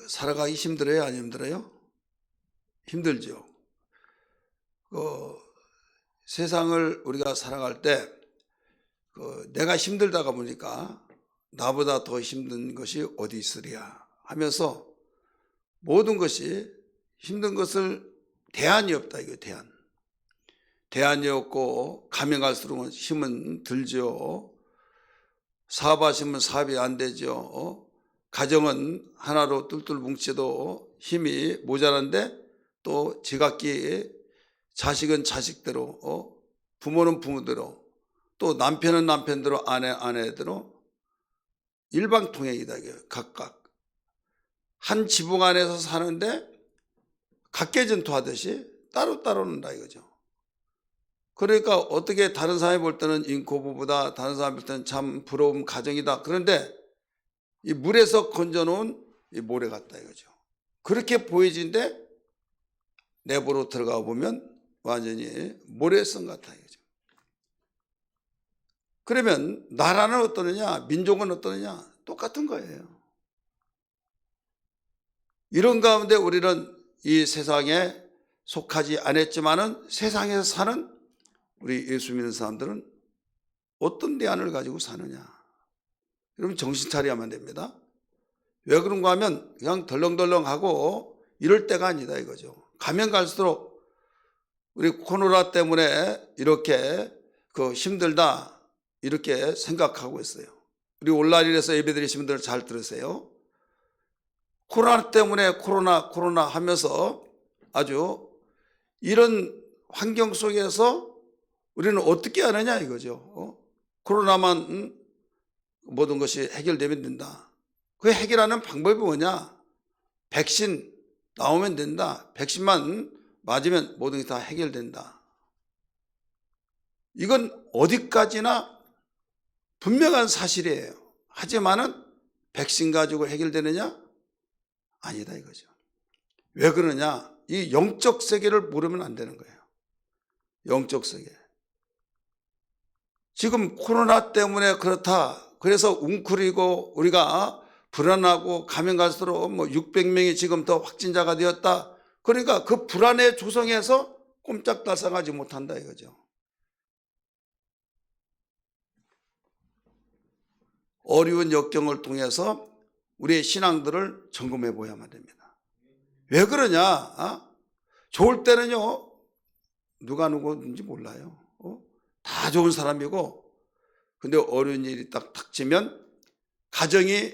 살아가기 힘들어요? 안 힘들어요? 힘들죠. 세상을 우리가 살아갈 때 내가 힘들다가 보니까 나보다 더 힘든 것이 어디 있으랴 하면서 모든 것이 힘든 것을 대안이 없다 이거 대안이 없고 가면 갈수록 힘은 들죠. 사업하시면 사업이 안 되죠. 가정은 하나로 뚫뚫 뭉쳐도 힘이 모자란데 또 지각기 자식은 자식대로 부모는 부모대로 또 남편은 남편대로 아내대로 일방통행이다 이게 각각 한 지붕 안에서 사는데 각계전투하듯이 따로따로는다 이거죠. 그러니까 어떻게 다른 사람이 볼 때는 인코부부다, 다른 사람이 볼 때는 참 부러운 가정이다. 그런데 이 물에서 건져놓은 이 모래 같다 이거죠. 그렇게 보이진데 내부로 들어가 보면 완전히 모래성 같아 이거죠. 그러면 나라는 어떠느냐, 민족은 어떠느냐, 똑같은 거예요. 이런 가운데 우리는 이 세상에 속하지 않았지만은 세상에서 사는 우리 예수 믿는 사람들은 어떤 대안을 가지고 사느냐. 여러분 정신 차려야만 됩니다. 왜 그런가 하면 그냥 덜렁덜렁하고 이럴 때가 아니다 이거죠. 가면 갈수록 우리 코로나 때문에 이렇게 힘들다 이렇게 생각하고 있어요. 우리 온라인에서 예배드리신 분들 잘 들으세요. 코로나 때문에 코로나 하면서 아주 이런 환경 속에서 우리는 어떻게 하느냐 이거죠. 코로나만 모든 것이 해결되면 된다. 그 해결하는 방법이 뭐냐? 백신 나오면 된다. 백신만 맞으면 모든 게 다 해결된다. 이건 어디까지나 분명한 사실이에요. 하지만은 백신 가지고 해결되느냐? 아니다 이거죠. 왜 그러냐? 이 영적 세계를 모르면 안 되는 거예요. 영적 세계. 지금 코로나 때문에 그렇다. 그래서 웅크리고 우리가 불안하고 가면 갈수록 600명이 지금 더 확진자가 되었다. 그러니까 그 불안의 조성에서 꼼짝달싹하지 못한다 이거죠. 어려운 역경을 통해서 우리의 신앙들을 점검해 보야만 됩니다. 왜 그러냐? 좋을 때는요 누가 누구인지 몰라요. 다 좋은 사람이고 근데 어려운 일이 딱 닥치면 가정이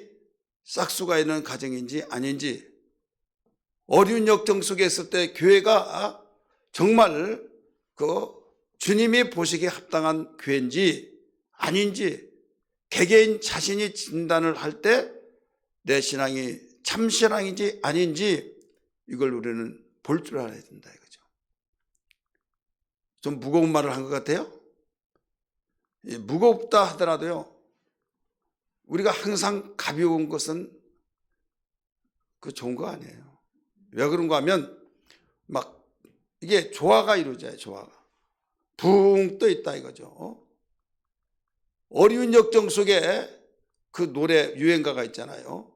싹수가 있는 가정인지 아닌지 어려운 역경 속에 있을 때 교회가 정말 주님이 보시기에 합당한 교회인지 아닌지 개개인 자신이 진단을 할 때 내 신앙이 참 신앙인지 아닌지 이걸 우리는 볼 줄 알아야 된다 이거죠. 좀 무거운 말을 한 것 같아요. 무겁다 하더라도요 우리가 항상 가벼운 것은 좋은 거 아니에요. 왜 그런가 하면 막 이게 조화가 이루어져요. 조화가 붕 떠 있다 이거죠. 어려운 역정 속에 그 노래 유행가가 있잖아요.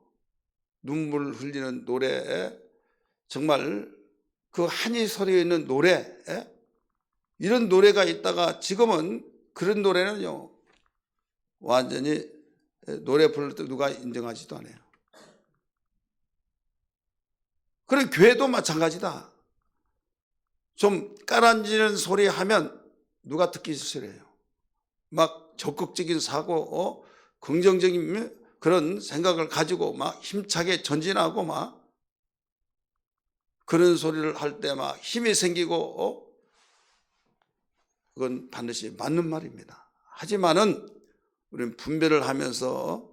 눈물 흘리는 노래, 정말 그 한이 서려 있는 노래, 이런 노래가 있다가 지금은 그런 노래는요 완전히 노래 부를 때 누가 인정하지도 않아요. 그런 교회도 마찬가지다. 좀 깔아앉는 소리 하면 누가 듣기 싫어해요. 막 적극적인 사고, 긍정적인 그런 생각을 가지고 막 힘차게 전진하고 막 그런 소리를 할 때 막 힘이 생기고 그건 반드시 맞는 말입니다. 하지만은 우리는 분별을 하면서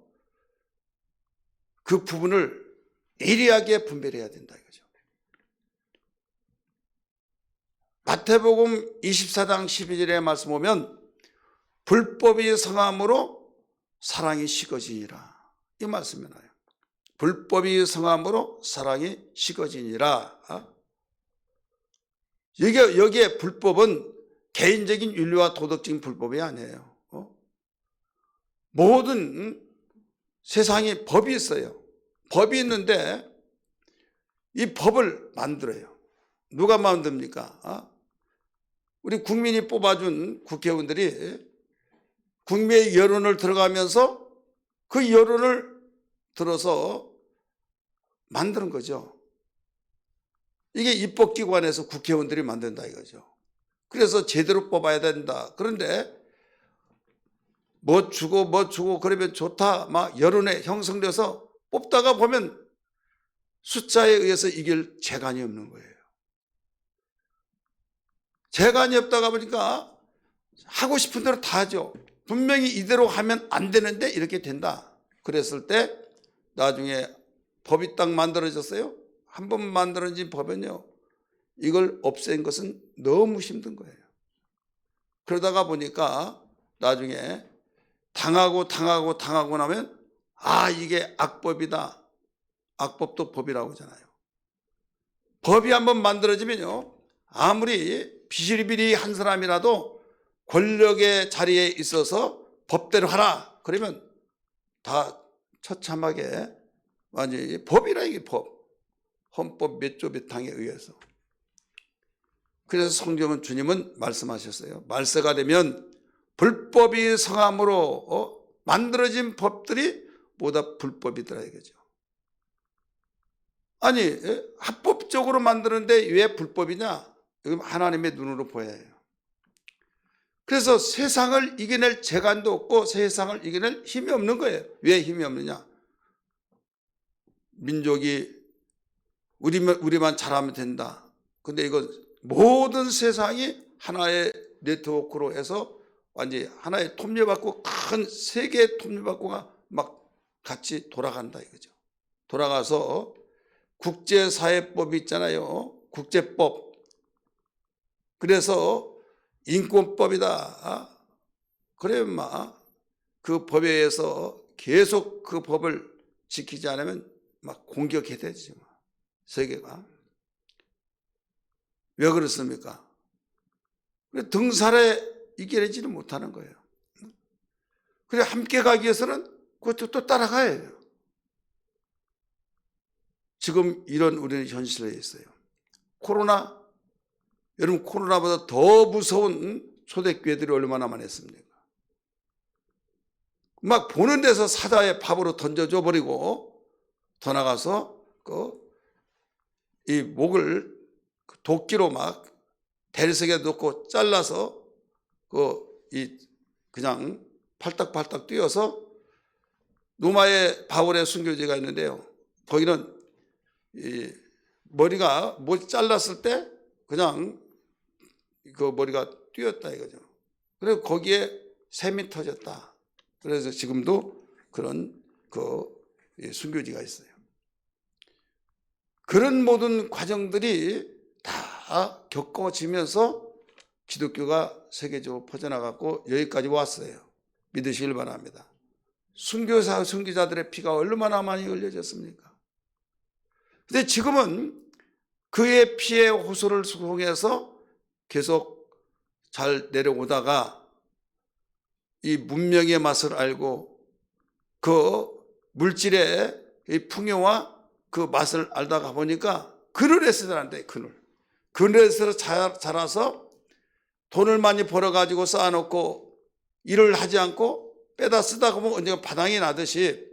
그 부분을 예리하게 분별해야 된다 이거죠. 마태복음 24장 12절의 말씀 보면 불법이 성함으로 사랑이 식어지니라 이 말씀이 나요. 불법이 성함으로 사랑이 식어지니라. 여기에 불법은 개인적인 윤리와 도덕적인 불법이 아니에요. 모든 세상에 법이 있어요. 법이 있는데 이 법을 만들어요. 누가 만듭니까? 우리 국민이 뽑아준 국회의원들이 국민의 여론을 들어가면서 그 여론을 들어서 만드는 거죠. 이게 입법기관에서 국회의원들이 만든다 이거죠. 그래서 제대로 뽑아야 된다. 그런데 뭐 주고 그러면 좋다 막 여론에 형성돼서 뽑다가 보면 숫자에 의해서 이길 재간이 없는 거예요. 재간이 없다가 보니까 하고 싶은 대로 다 하죠. 분명히 이대로 하면 안 되는데 이렇게 된다. 그랬을 때 나중에 법이 딱 만들어졌어요. 한 번 만들어진 법은요, 이걸 없앤 것은 너무 힘든 거예요. 그러다가 보니까 나중에 당하고 나면 이게 악법이다. 악법도 법이라고 하잖아요. 법이 한번 만들어지면요, 아무리 비실비리 한 사람이라도 권력의 자리에 있어서 법대로 하라 그러면 다 처참하게 완전히 법이라 이게 법. 헌법 몇 조 몇 항에 의해서. 그래서 성경은 주님은 말씀하셨어요. 말세가 되면 불법이 성함으로 만들어진 법들이 모두 불법이더라 이거죠. 아니 합법적으로 만드는데 왜 불법이냐? 이건 하나님의 눈으로 보여야 해요. 그래서 세상을 이겨낼 재간도 없고 세상을 이겨낼 힘이 없는 거예요. 왜 힘이 없느냐? 민족이 우리만 잘하면 된다. 근데 이거 모든 세상이 하나의 네트워크로 해서 완전히 하나의 톱니바퀴, 큰 세계의 톱니바퀴가 막 같이 돌아간다 이거죠. 돌아가서 국제사회법이 있잖아요. 국제법. 그래서 인권법이다. 그러면 막 그 법에 의해서 계속 그 법을 지키지 않으면 막 공격해야 되지. 세계가. 왜 그렇습니까? 등살에 이겨내지는 못하는 거예요. 그래 함께 가기 위해서는 그것도 또 따라가야 해요. 지금 이런 우리는 현실에 있어요. 코로나, 여러분 코로나보다 더 무서운 초대교회들이 얼마나 많았습니까? 막 보는 데서 사자의 밥으로 던져줘 버리고 더 나가서 이 목을 도끼로 막 대리석에 넣고 잘라서 그냥 팔딱팔딱 뛰어서 노마의 바울의 순교제가 있는데요. 거기는 이 머리가 잘랐을 때 그냥 그 머리가 뛰었다 이거죠. 그래서 거기에 샘이 터졌다. 그래서 지금도 그런 순교지가 있어요. 그런 모든 과정들이 다 겪어지면서 기독교가 세계적으로 퍼져나갔고 여기까지 왔어요. 믿으시길 바랍니다. 순교자들의 피가 얼마나 많이 흘려졌습니까? 근데 지금은 그의 피의 호소를 통해서 계속 잘 내려오다가 이 문명의 맛을 알고 그 물질의 이 풍요와 그 맛을 알다가 보니까 그늘에서 자란대. 그늘에서 자라서 돈을 많이 벌어가지고 쌓아놓고 일을 하지 않고 빼다 쓰다 보면 언젠가 바닥이 나듯이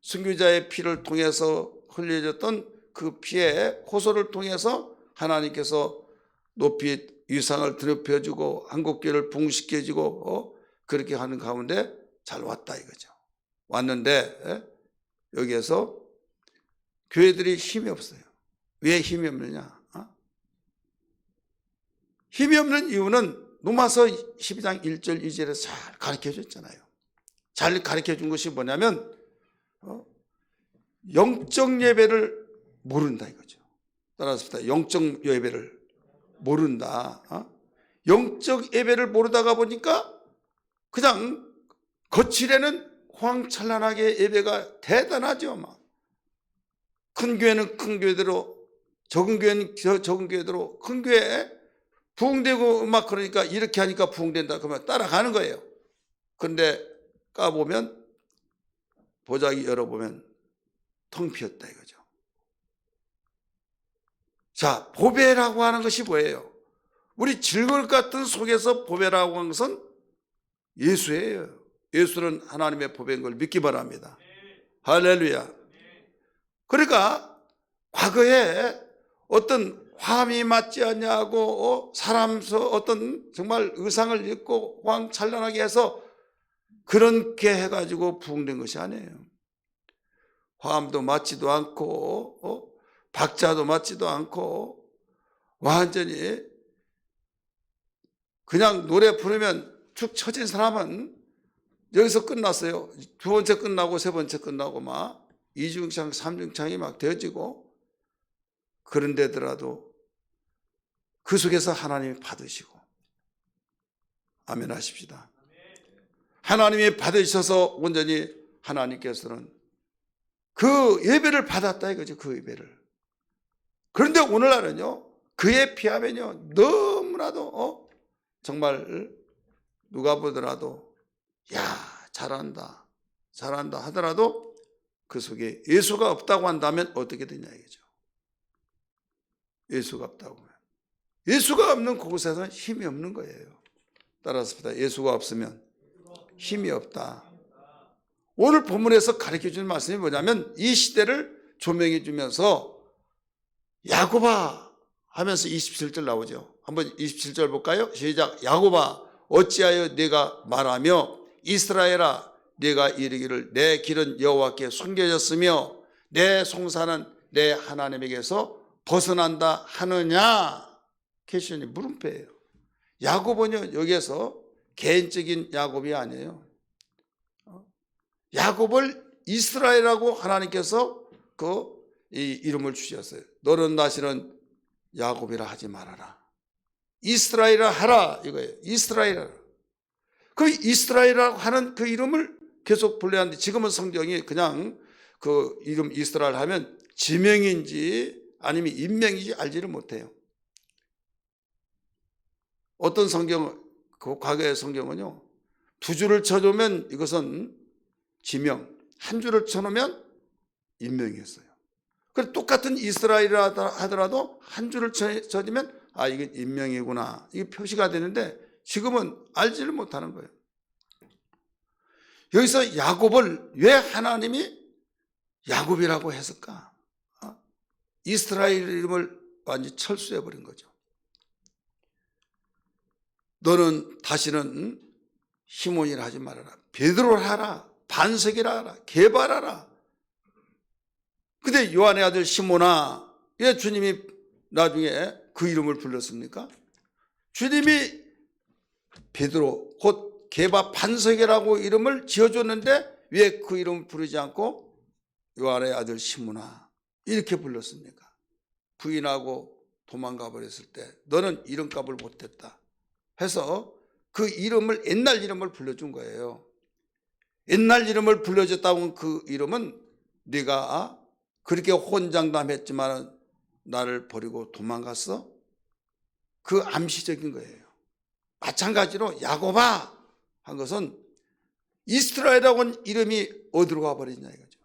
순교자의 피를 통해서 흘려졌던 그 피의 호소를 통해서 하나님께서 높이 위상을 드높여주고 한국교회를 붕식해주고 그렇게 하는 가운데 잘 왔다 이거죠. 왔는데 여기에서 교회들이 힘이 없어요. 왜 힘이 없느냐? 힘이 없는 이유는 로마서 12장 1절 2절에서 잘 가르쳐줬잖아요. 잘 가르쳐준 것이 뭐냐면 영적 예배를 모른다 이거죠. 따라서 영적 예배를 모른다. 영적 예배를 모르다가 보니까 그냥 거칠에는 호황찬란하게 예배가 대단하죠. 막. 큰 교회는 큰 교회대로, 적은 교회는 적은 교회대로, 큰 교회에 부흥되고 막 그러니까 이렇게 하니까 부흥된다 그러면 따라가는 거예요. 그런데 까보면 보자기 열어보면 텅 비었다 이거죠. 자, 보배라고 하는 것이 뭐예요? 우리 즐거울 것 같은 속에서 보배라고 하는 것은 예수예요. 예수는 하나님의 보배인 걸 믿기 바랍니다. 할렐루야. 그러니까 과거에 어떤 화음이 맞지 않냐고 사람서 어떤 정말 의상을 입고 황찬란하게 해서 그렇게 해가지고 부흥된 것이 아니에요. 화음도 맞지도 않고 박자도 맞지도 않고 완전히 그냥 노래 부르면 축 처진 사람은 여기서 끝났어요. 두 번째 끝나고 세 번째 끝나고 막 이중창 삼중창이 막 되어지고, 그런데더라도 그 속에서 하나님이 받으시고, 아멘 하십시다. 하나님이 받으셔서 온전히 하나님께서는 그 예배를 받았다 이거죠. 그 예배를. 그런데 오늘날은요, 그에 비하면요 너무나도 정말 누가 보더라도 야 잘한다 잘한다 하더라도 그 속에 예수가 없다고 한다면 어떻게 되냐 이거죠. 예수가 없다고 하면, 예수가 없는 그곳에서는 힘이 없는 거예요. 따라서 예수가 없으면 힘이 없다. 오늘 본문에서 가르쳐주는 말씀이 뭐냐면, 이 시대를 조명해 주면서 야곱아 하면서 27절 나오죠. 한번 27절 볼까요? 시작. 야곱아 어찌하여 네가 말하며 이스라엘아 네가 이르기를 내 길은 여호와께 숨겨졌으며 내 송사는 내 하나님에게서 벗어난다 하느냐. 퀘션이 물음표예요. 야곱은요 여기에서 개인적인 야곱이 아니에요. 야곱을 이스라엘이라고 하나님께서 이 이름을 주셨어요. 너는 다시는 야곱이라 하지 말아라. 이스라엘이라 하라 이거예요. 이스라엘이라. 그 이스라엘이라고 하는 그 이름을 계속 불러야 하는데, 지금은 성경이 그냥 그 이름 이스라엘 하면 지명인지 아니면 인명인지 알지를 못해요. 어떤 성경, 그 과거의 성경은요, 두 줄을 쳐주면 이것은 지명, 한 줄을 쳐놓으면 인명이었어요. 그래서 똑같은 이스라엘이라 하더라도 한 줄을 쳐주면 아 이게 인명이구나 이게 표시가 되는데, 지금은 알지를 못하는 거예요. 여기서 야곱을 왜 하나님이 야곱이라고 했을까? 이스라엘 이름을 완전히 철수해버린 거죠. 너는 다시는 시몬이라 하지 말아라. 베드로라 하라. 반석이라 하라. 개발하라. 근데 요한의 아들 시몬아, 왜 주님이 나중에 그 이름을 불렀습니까? 주님이 베드로 곧 개바 반석이라고 이름을 지어줬는데 왜 그 이름을 부르지 않고 요한의 아들 시몬아 이렇게 불렀습니까? 부인하고 도망가 버렸을 때 너는 이름값을 못했다 해서 그 이름을, 옛날 이름을 불러준 거예요. 옛날 이름을 불러줬다고 그 이름은 네가 그렇게 혼장담했지만 나를 버리고 도망갔어? 그 암시적인 거예요. 마찬가지로 야곱아 한 것은 이스라엘이라고 하는 이름이 어디로 가버리냐 이거죠.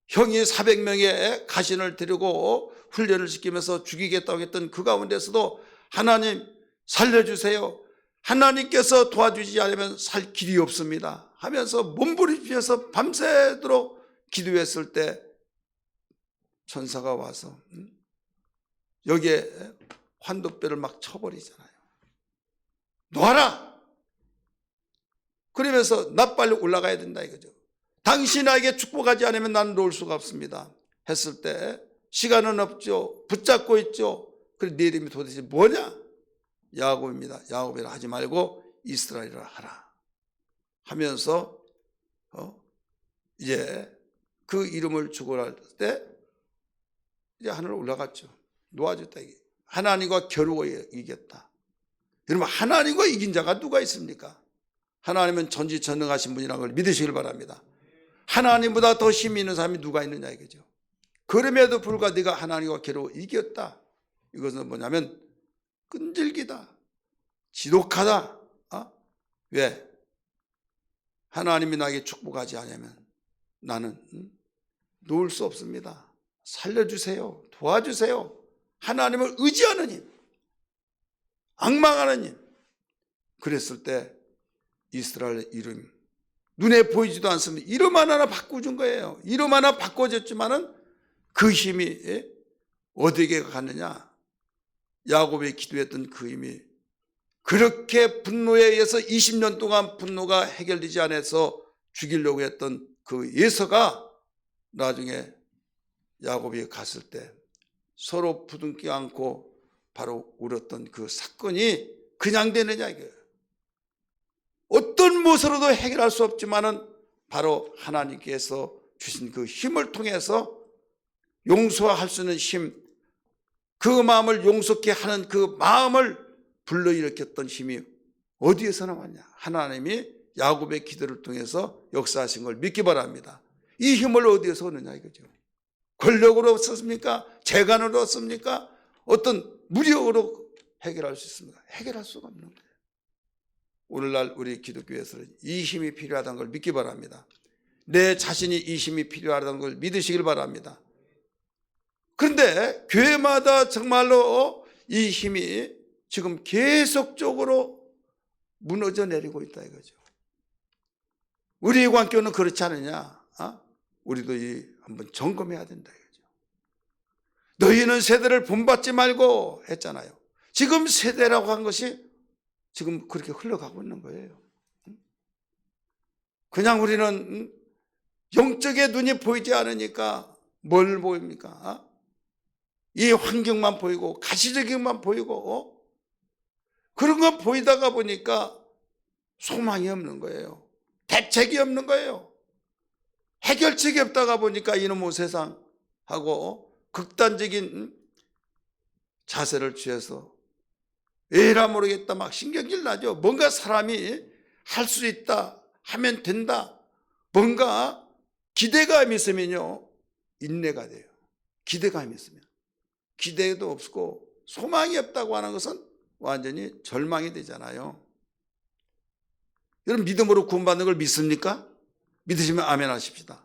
형이 400명의 가신을 데리고 훈련을 시키면서 죽이겠다고 했던 그 가운데서도 하나님 살려주세요, 하나님께서 도와주지 않으면 살 길이 없습니다 하면서 몸부림치면서 밤새도록 기도했을 때 천사가 와서 여기에 환도뼈를 막 쳐버리잖아요. 놓아라. 그러면서 나 빨리 올라가야 된다 이거죠. 당신 나에게 축복하지 않으면 나는 놓을 수가 없습니다 했을 때 시간은 없죠. 붙잡고 있죠. 그래 네 이름이 도대체 뭐냐? 야곱입니다. 야곱이라 하지 말고 이스라엘이라 하라 하면서 이제 그 이름을 주고 날 때 이제 하늘로 올라갔죠. 놓아줬다. 하나님과 겨루어 이겼다. 여러분, 하나님과 이긴 자가 누가 있습니까? 하나님은 전지전능하신 분이라는 걸 믿으시길 바랍니다. 하나님보다 더 힘이 있는 사람이 누가 있느냐 이거죠. 그럼에도 불구하고 네가 하나님과 겨루어 이겼다. 이것은 뭐냐면 끈질기다, 지독하다. 왜? 하나님이 나에게 축복하지 않으면 나는 놓을 수 없습니다. 살려주세요, 도와주세요 하나님을 의지하는 힘, 앙망하는 힘. 그랬을 때 이스라엘의 이름, 눈에 보이지도 않습니다. 이름 하나 바꿔준 거예요. 이름 하나 바꿔줬지만은 그 힘이 어디에 갔느냐? 야곱이 기도했던 그 힘이 그렇게 분노에 의해서 20년 동안 분노가 해결되지 않아서 죽이려고 했던 그 예서가 나중에 야곱이 갔을 때 서로 부둥켜 안고 바로 울었던 그 사건이 그냥 되느냐 이거예요. 어떤 무엇으로도 해결할 수 없지만은 바로 하나님께서 주신 그 힘을 통해서 용서할 수 있는 힘, 그 마음을 용서케 하는 그 마음을 불러일으켰던 힘이 어디에서 나왔냐? 하나님이 야곱의 기도를 통해서 역사하신 걸 믿기 바랍니다. 이 힘을 어디에서 얻느냐 이거죠. 권력으로 얻습니까? 재간으로 얻습니까? 어떤 무력으로 해결할 수 있습니까? 해결할 수가 없는 거예요. 오늘날 우리 기독교에서는 이 힘이 필요하다는 걸 믿기 바랍니다. 내 자신이 이 힘이 필요하다는 걸 믿으시길 바랍니다. 그런데 교회마다 정말로 이 힘이 지금 계속적으로 무너져 내리고 있다 이거죠. 우리 관교는 그렇지 않느냐? 우리도 한번 점검해야 된다 이거죠. 너희는 세대를 본받지 말고 했잖아요. 지금 세대라고 한 것이 지금 그렇게 흘러가고 있는 거예요. 그냥 우리는 영적의 눈이 보이지 않으니까 뭘 보입니까? 이 환경만 보이고 가시적인만 보이고 그런 거 보이다가 보니까 소망이 없는 거예요. 대책이 없는 거예요. 해결책이 없다가 보니까 이놈의 세상하고 극단적인 자세를 취해서 왜라 모르겠다 막 신경질 나죠. 뭔가 사람이 할 수 있다, 하면 된다, 뭔가 기대감이 있으면요 인내가 돼요. 기대감이 있으면. 기대도 없고 소망이 없다고 하는 것은 완전히 절망이 되잖아요. 여러분 믿음으로 구원받는 걸 믿습니까? 믿으시면 아멘 하십시다.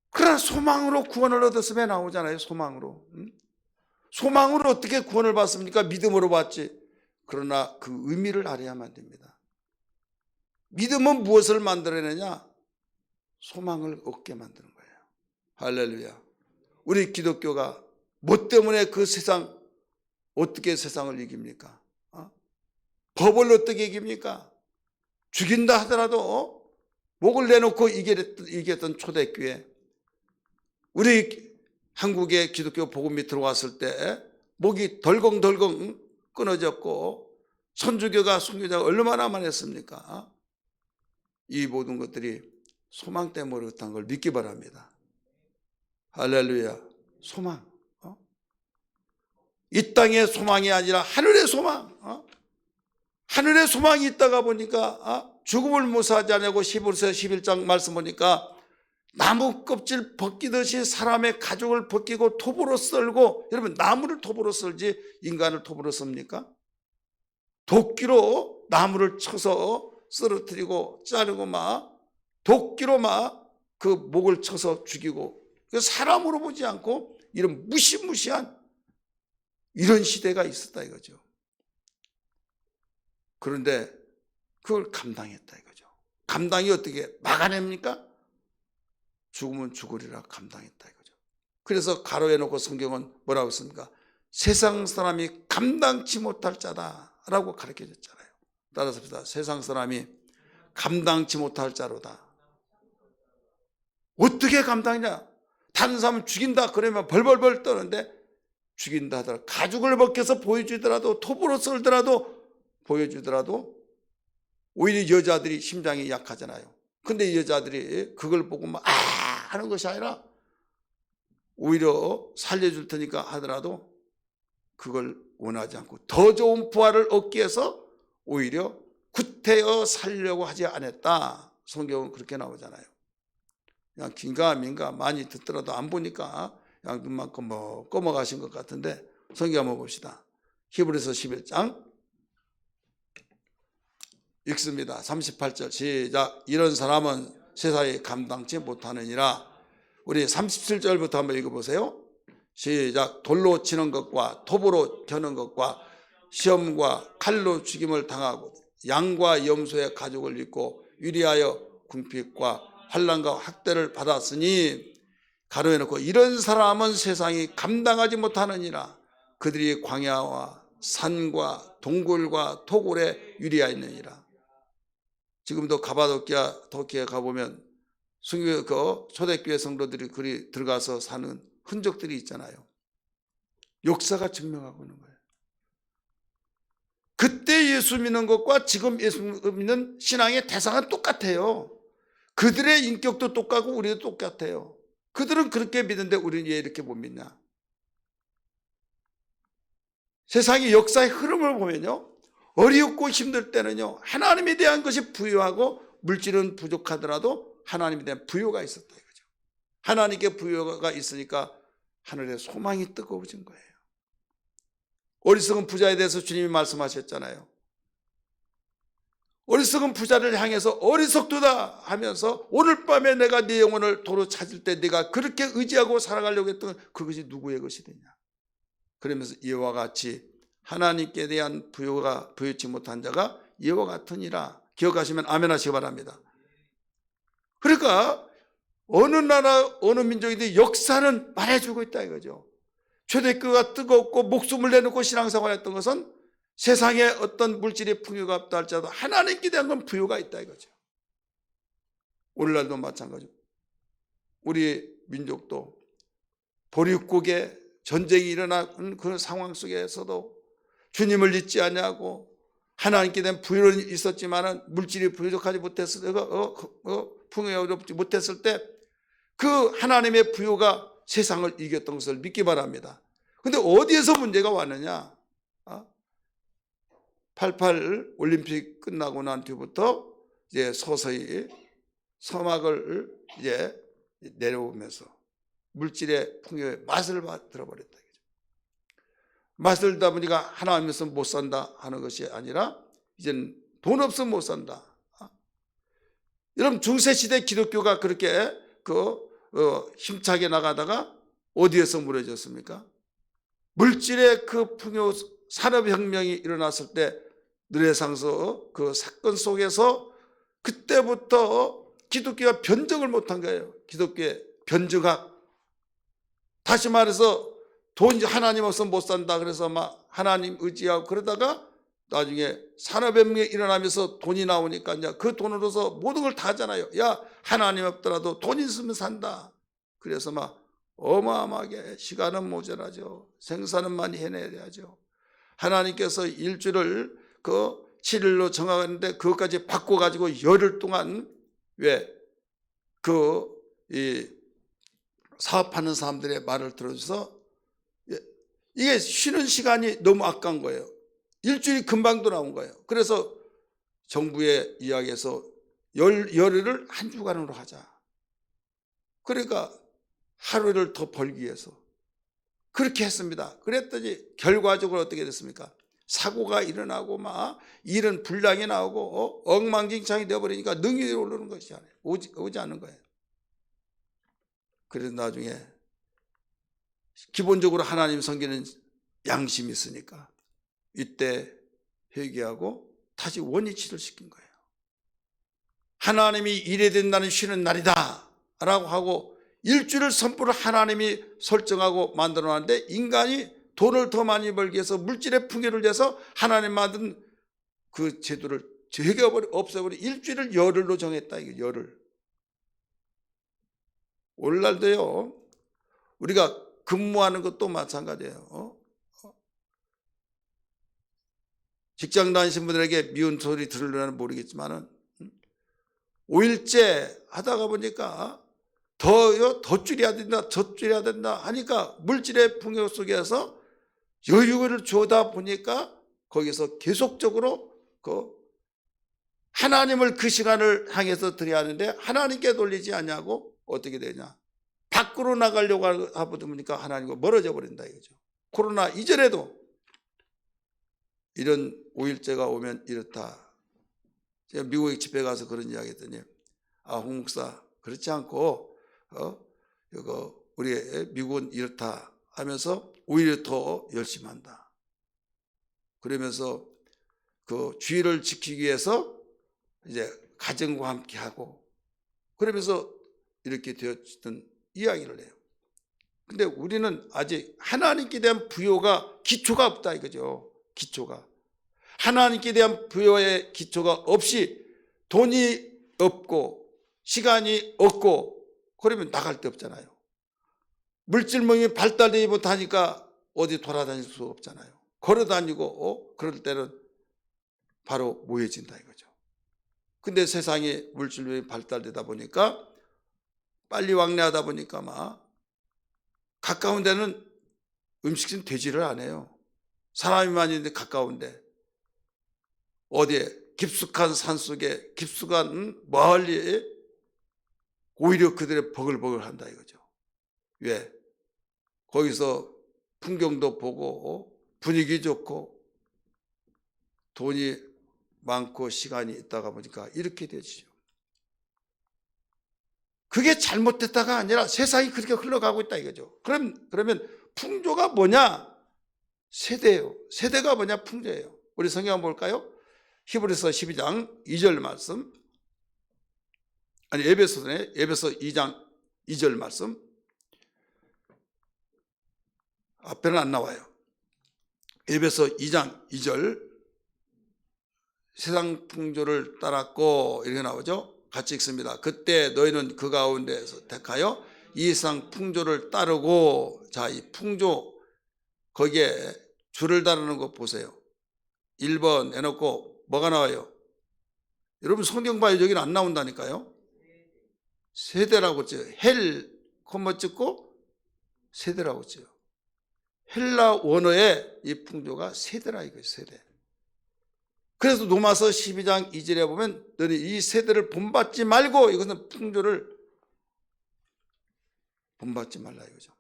그러나 소망으로 구원을 얻었으면 나오잖아요. 소망으로. 소망으로 어떻게 구원을 받습니까? 믿음으로 받지. 그러나 그 의미를 알아야만 됩니다. 믿음은 무엇을 만들어내냐? 소망을 얻게 만드는 거예요. 할렐루야. 우리 기독교가 뭐 때문에 그 세상, 어떻게 세상을 이깁니까? 법을 어떻게 이깁니까? 죽인다 하더라도 목을 내놓고 이겼던 초대교회. 우리 한국의 기독교 복음이 들어왔을 때 목이 덜컹덜컹 끊어졌고 천주교가 순교자가 얼마나 많았습니까? 이 모든 것들이 소망 때문에 그렇다는 걸 믿기 바랍니다. 할렐루야. 소망. 이 땅의 소망이 아니라 하늘의 소망. 하늘의 소망이 있다가 보니까 죽음을 무사하지 않고 히브리서 11장 말씀 보니까 나무 껍질 벗기듯이 사람의 가죽을 벗기고 톱으로 썰고, 여러분 나무를 톱으로 썰지 인간을 톱으로 씁니까? 도끼로 나무를 쳐서 쓰러뜨리고 자르고 막 도끼로 막 그 목을 쳐서 죽이고, 사람으로 보지 않고 이런 무시무시한 이런 시대가 있었다 이거죠. 그런데 그걸 감당했다 이거죠. 감당이 어떻게 막아냅니까? 죽으면 죽으리라 감당했다 이거죠. 그래서 가로해 놓고 성경은 뭐라고 했습니까? 세상 사람이 감당치 못할 자다라고 가르쳐 줬잖아요. 따라서 봅시다. 세상 사람이 감당치 못할 자로다. 어떻게 감당이냐? 다른 사람은 죽인다 그러면 벌벌벌 떠는데, 죽인다 하더라도 가죽을 벗겨서 보여주더라도 톱으로 썰더라도 보여주더라도 오히려 여자들이 심장이 약하잖아요. 근데 여자들이 그걸 보고 막 하는 것이 아니라 오히려 살려줄 테니까 하더라도 그걸 원하지 않고 더 좋은 부활을 얻기 위해서 오히려 구태여 살려고 하지 않았다. 성경은 그렇게 나오잖아요. 그냥 긴가민가 많이 듣더라도 안 보니까 그냥 눈만 검어가신 것 같은데 성경 한번 봅시다. 히브리서 11장 읽습니다. 38절 시작. 이런 사람은 세상에 감당치 못하느니라. 우리 37절부터 한번 읽어보세요. 시작. 돌로 치는 것과 톱으로 겨는 것과 시험과 칼로 죽임을 당하고 양과 염소의 가죽을 입고 유리하여 궁핍과 환난과 학대를 받았으니 가로해놓고 이런 사람은 세상이 감당하지 못하느니라. 그들이 광야와 산과 동굴과 토굴에 유리하였느니라. 지금도 가바도키아 터키에 가보면 순교 그 초대교회 성도들이 그리 들어가서 사는 흔적들이 있잖아요. 역사가 증명하고 있는 거예요. 그때 예수 믿는 것과 지금 예수 믿는 신앙의 대상은 똑같아요. 그들의 인격도 똑같고 우리도 똑같아요. 그들은 그렇게 믿는데 우리는 왜 이렇게 못 믿냐? 세상의 역사의 흐름을 보면요, 어렵고 힘들 때는요, 하나님에 대한 것이 부유하고 물질은 부족하더라도 하나님에 대한 부유가 있었다 이거죠. 하나님께 부유가 있으니까 하늘의 소망이 뜨거워진 거예요. 어리석은 부자에 대해서 주님이 말씀하셨잖아요. 어리석은 부자를 향해서 어리석도다 하면서 오늘 밤에 내가 네 영혼을 도로 찾을 때 네가 그렇게 의지하고 살아가려고 했던 그것이 누구의 것이 되냐. 그러면서 이와 같이 하나님께 대한 부여가 부여치 못한 자가 이와 같으니라. 기억하시면 아멘 하시기 바랍니다. 그러니까 어느 나라 어느 민족이든 역사는 말해주고 있다 이거죠. 초대교회가 뜨겁고 목숨을 내놓고 신앙생활했던 것은 세상에 어떤 물질의 풍요가 없다 할지라도 하나님께 대한 건 부여가 있다 이거죠. 오늘날도 마찬가지고 우리 민족도 보릿고개 전쟁이 일어나는 그 상황 속에서도 주님을 잊지 않냐고 하나님께 대한 부여는 있었지만은 물질이 부족하지 못했을 때, 풍요롭지 못했을 때 그 하나님의 부여가 세상을 이겼던 것을 믿기 바랍니다. 근데 어디에서 문제가 왔느냐? 88 올림픽 끝나고 난 뒤부터 이제 서서히 서막을 이제 내려오면서 물질의 풍요의 맛을 들어버렸다. 맛을 들다 보니까 하나님께서 못 산다 하는 것이 아니라 이제는 돈 없으면 못 산다. 여러분 중세시대 기독교가 그렇게 힘차게 나가다가 어디에서 무너졌습니까? 물질의 그 풍요 산업혁명이 일어났을 때 느레상서 그 사건 속에서 그때부터 기독교가 변증을 못한 거예요. 기독교의 변증학. 다시 말해서 돈 하나님 없으면 못 산다 그래서 막 하나님 의지하고 그러다가 나중에 산업혁명이 일어나면서 돈이 나오니까 이제 그 돈으로서 모든 걸 다 하잖아요. 야 하나님 없더라도 돈 있으면 산다. 그래서 막 어마어마하게 시간은 모자라죠. 생산은 많이 해내야죠. 하나님께서 일주를 그 7일로 정하는데 그것까지 바꿔가지고 열흘 동안 왜 이 사업하는 사람들의 말을 들어줘서 이게 쉬는 시간이 너무 아까운 거예요. 일주일이 금방도 나온 거예요. 그래서 정부의 이야기에서 열흘을 한 주간으로 하자. 그러니까 하루를 더 벌기 위해서 그렇게 했습니다. 그랬더니 결과적으로 어떻게 됐습니까? 사고가 일어나고 막 일은 불량이 나오고 엉망진창이 되어버리니까 능이 오르는 것이 아니에요. 오지 않는 거예요. 그래서 나중에 기본적으로 하나님 섬기는 양심이 있으니까 이때 회개하고 다시 원위치를 시킨 거예요. 하나님이 이래야 된다는 쉬는 날이다 라고 하고 일주를 선포를 하나님이 설정하고 만들어놨는데 인간이 돈을 더 많이 벌기 위해서 물질의 풍요를 위해서 하나님 만든 그 제도를 없애버려 일주일을 열흘로 정했다. 이게 열흘. 오늘날도요 우리가 근무하는 것도 마찬가지예요. 직장 다니신 분들에게 미운 소리 들으려는 모르겠지만은 5일째 하다가 보니까 더 줄여야 된다, 더 줄여야 된다 하니까 물질의 풍요 속에서 여유를 주다 보니까 거기서 계속적으로 하나님을 그 시간을 향해서 드려야 하는데 하나님께 돌리지 않냐고 어떻게 되냐? 밖으로 나가려고 하다 보니까 하나님과 멀어져 버린다 이거죠. 코로나 이전에도 이런 5일째가 오면 이렇다. 제가 미국에 집회 가서 그런 이야기 했더니 홍 목사 그렇지 않고 우리 미국은 이렇다. 하면서 오히려 더 열심히 한다. 그러면서 그 주의를 지키기 위해서 이제 가정과 함께 하고 그러면서 이렇게 되었던 이야기를 해요. 근데 우리는 아직 하나님께 대한 부여가 기초가 없다 이거죠. 기초가. 하나님께 대한 부여의 기초가 없이 돈이 없고 시간이 없고 그러면 나갈 데 없잖아요. 물질멍이 발달되지 못하니까 어디 돌아다닐 수 없잖아요. 걸어다니고 그럴 때는 바로 모여진다 이거죠. 근데 세상이 물질멍이 발달되다 보니까 빨리 왕래하다 보니까 막 가까운 데는 음식은 되지를 않아요. 사람이 많이 있는데 가까운데 어디에 깊숙한 산속에 깊숙한 멀리 오히려 그들의 버글버글 한다 이거죠. 왜? 거기서 풍경도 보고 분위기 좋고 돈이 많고 시간이 있다가 보니까 이렇게 되죠. 그게 잘못됐다가 아니라 세상이 그렇게 흘러가고 있다 이거죠. 그러면 풍조가 뭐냐? 세대예요. 세대가 뭐냐? 풍조예요. 우리 성경 한번 볼까요? 히브리서 12장 2절 말씀. 아니 에베소 2장 2절 말씀. 앞에는 안 나와요. 에베소 2장 2절. 세상 풍조를 따랐고 이렇게 나오죠. 같이 읽습니다. 그때 너희는 그 가운데서 택하여 이 세상 풍조를 따르고, 자, 이 풍조 거기에 줄을 다루는 거 보세요. 1번 해놓고 뭐가 나와요? 여러분 성경 봐요. 여기는 안 나온다니까요. 세대라고 써요. 헬 콤마 찍고 세대라고 써요. 헬라 원어의 이 풍조가 세대라 이거예요. 세대. 그래서 로마서 12장 2절에 보면 너희 이 세대를 본받지 말고, 이것은 풍조를 본받지 말라 이거죠.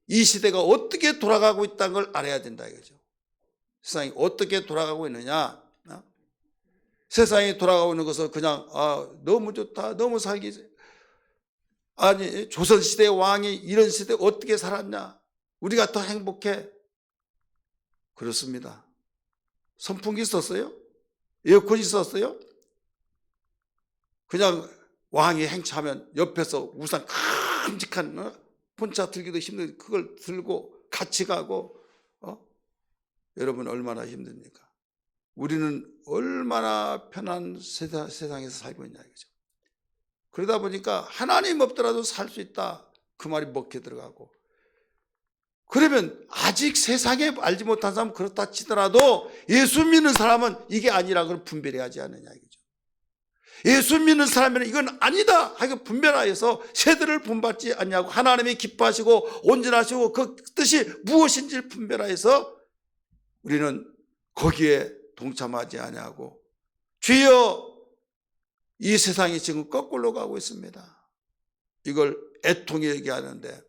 이 시대가 어떻게 돌아가고 있다는 걸 알아야 된다 이거죠. 세상이 어떻게 돌아가고 있느냐. 세상이 돌아가고 있는 것을 그냥 너무 좋다, 너무 살기, 아니 조선시대 왕이 이런 시대 어떻게 살았냐, 우리가 더 행복해. 그렇습니다. 선풍기 썼어요? 에어컨 있었어요? 그냥 왕이 행차하면 옆에서 우산 큼직한 혼자 들기도 힘든 그걸 들고 같이 가고 여러분 얼마나 힘듭니까? 우리는 얼마나 편한 세상에서 살고 있냐 이거죠. 그러다 보니까 하나님 없더라도 살 수 있다 그 말이 먹혀 들어가고, 그러면 아직 세상에 알지 못한 사람은 그렇다 치더라도 예수 믿는 사람은 이게 아니라 걸 분별해야지 않느냐 이거죠. 예수 믿는 사람은 이건 아니다 하고 분별하여서 세대를 본받지 않냐고, 하나님이 기뻐하시고 온전하시고 그 뜻이 무엇인지를 분별하여서 우리는 거기에 동참하지 않냐고, 주여 이 세상이 지금 거꾸로 가고 있습니다. 이걸 애통히 얘기하는데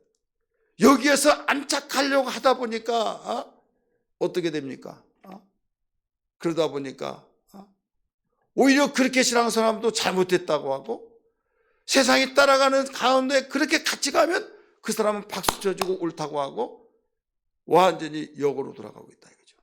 여기에서 안착하려고 하다 보니까 어떻게 됩니까? 그러다 보니까 오히려 그렇게 신앙하는 사람도 잘못됐다고 하고, 세상이 따라가는 가운데 그렇게 같이 가면 그 사람은 박수 쳐주고 옳다고 하고 완전히 역으로 돌아가고 있다 이거죠.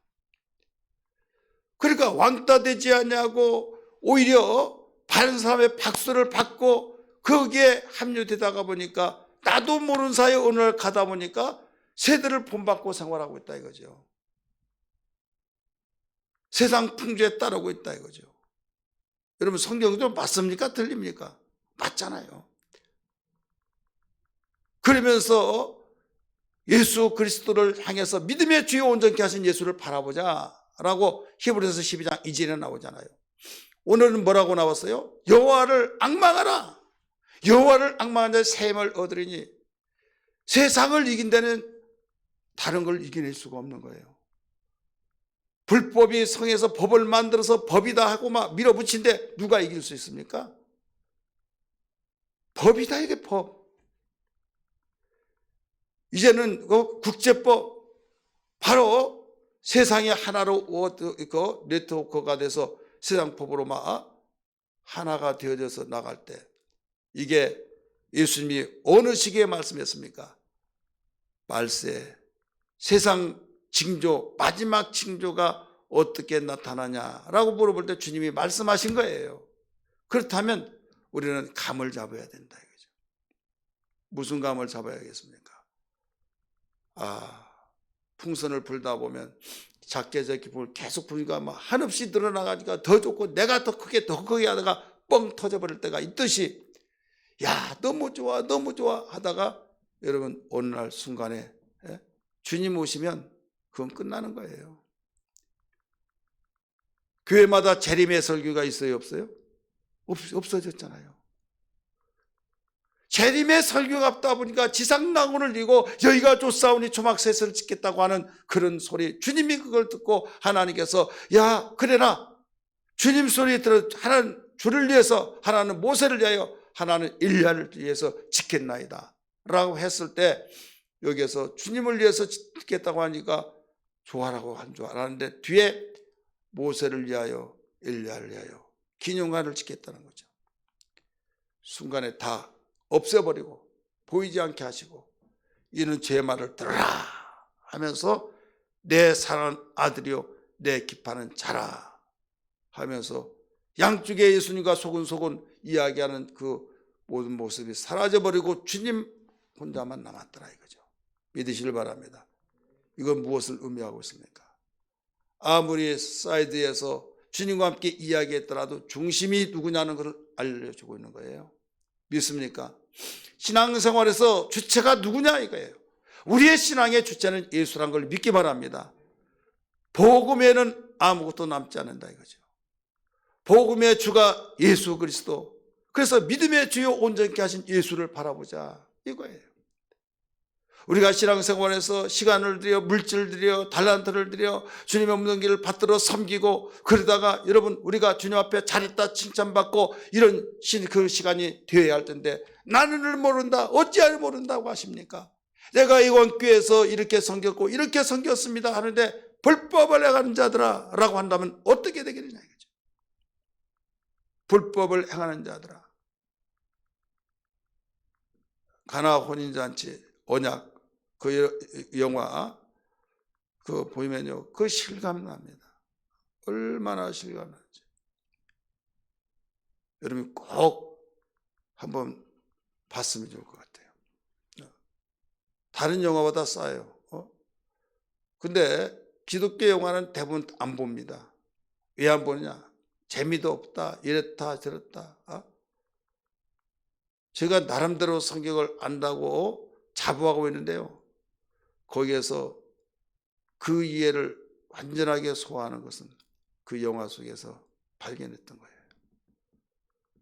그러니까 왕따 되지 않냐고 오히려 다른 사람의 박수를 받고 거기에 합류되다가 보니까 나도 모르는 사이에 어느 날 가다 보니까 세대를 본받고 생활하고 있다 이거죠. 세상 풍조에 따르고 있다 이거죠. 여러분 성경도 맞습니까? 틀립니까? 맞잖아요. 그러면서 예수 그리스도를 향해서 믿음의 주요 온전케 하신 예수를 바라보자 라고 히브리서 12장 2절에 나오잖아요. 오늘은 뭐라고 나왔어요? 여호와를 앙망하라. 여호와를 앙망한 자의 샘을 얻으리니, 세상을 이긴 데는 다른 걸 이겨낼 수가 없는 거예요. 불법이 성에서 법을 만들어서 법이다 하고 막 밀어붙인데 누가 이길 수 있습니까? 법이다 이게 법. 이제는 국제법, 바로 세상이 하나로 네트워크가 돼서 세상 법으로 막 하나가 되어져서 나갈 때, 이게 예수님이 어느 시기에 말씀했습니까? 말세 세상 징조, 마지막 징조가 어떻게 나타나냐라고 물어볼 때 주님이 말씀하신 거예요. 그렇다면 우리는 감을 잡아야 된다 이거죠. 무슨 감을 잡아야겠습니까? 풍선을 불다 보면 작게 불 계속 불니까 막 한없이 늘어나가니까 더 좋고 내가 더 크게 하다가 뻥 터져버릴 때가 있듯이, 야 너무 좋아 너무 좋아 하다가 여러분 어느 날 순간에 주님 오시면 그건 끝나는 거예요. 교회마다 재림의 설교가 있어요 없어요? 없어졌잖아요. 재림의 설교가 없다 보니까 지상낙원을 이고 여기가 쫓사오니 초막새를 짓겠다고 하는 그런 소리, 주님이 그걸 듣고 하나님께서 야 그래라, 주님 소리 들어 하나는 주를 위해서, 하나는 모세를 위하여, 하나는 일야를 위해서 짓겠나이다 라고 했을 때, 여기에서 주님을 위해서 짓겠다고 하니까 좋아라고 한 줄 알았는데 뒤에 모세를 위하여 일야를 위하여 기념관을 짓겠다는 거죠. 순간에 다 없애버리고 보이지 않게 하시고, 이는 제 말을 들으라 하면서 내 사랑하는 아들이요 내 기뻐하는 자라 하면서 양쪽에 예수님과 소근소근 이야기하는 그 모든 모습이 사라져버리고 주님 혼자만 남았더라 이거죠. 믿으시길 바랍니다. 이건 무엇을 의미하고 있습니까? 아무리 사이드에서 주님과 함께 이야기했더라도 중심이 누구냐는 것을 알려주고 있는 거예요. 믿습니까? 신앙생활에서 주체가 누구냐 이거예요. 우리의 신앙의 주체는 예수란 걸 믿기 바랍니다. 복음에는 아무것도 남지 않는다 이거죠. 복음의 주가 예수 그리스도, 그래서 믿음의 주요 온전케 하신 예수를 바라보자 이거예요. 우리가 신앙생활에서 시간을 들여 물질을 들여 달란트를 들여 주님의 없는 길을 받들어 섬기고 그러다가 여러분 우리가 주님 앞에 잘했다 칭찬받고 이런 그 시간이 되어야 할 텐데, 나는을 모른다 어찌하여 모른다고 하십니까? 내가 이원교회에서 이렇게 섬겼고 이렇게 섬겼습니다 하는데 불법을 행하는 자들아 라고 한다면 어떻게 되겠느냐 이거죠. 불법을 행하는 자들아. 가나 혼인잔치 언약 그 영화 그 보면요 그 실감 납니다. 얼마나 실감 나지. 여러분 꼭 한번 봤으면 좋을 것 같아요. 다른 영화보다 싸요. 근데 기독교 영화는 대부분 안 봅니다. 왜 안 보느냐? 재미도 없다 이랬다 저랬다. 제가 나름대로 성경을 안다고 자부하고 있는데요, 거기에서 그 이해를 완전하게 소화하는 것은 그 영화 속에서 발견했던 거예요.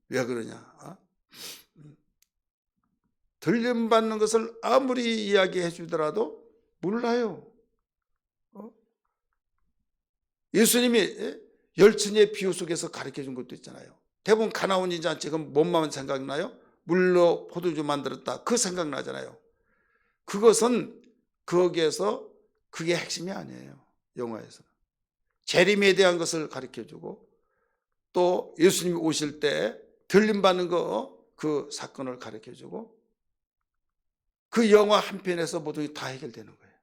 왜 그러냐? 들림받는 것을 아무리 이야기해 주더라도 몰라요. 예수님이 열천의 비유 속에서 가르쳐 준 것도 있잖아요. 대부분 가나온인 잔치 그럼 뭔만 생각나요? 물로 포도주 만들었다 그 생각나잖아요. 그것은 거기에서 그게 핵심이 아니에요. 영화에서는 재림에 대한 것을 가르쳐주고 또 예수님이 오실 때 들림받는 그 사건을 가르쳐주고 그 영화 한 편에서 모든 게 다 해결되는 거예요.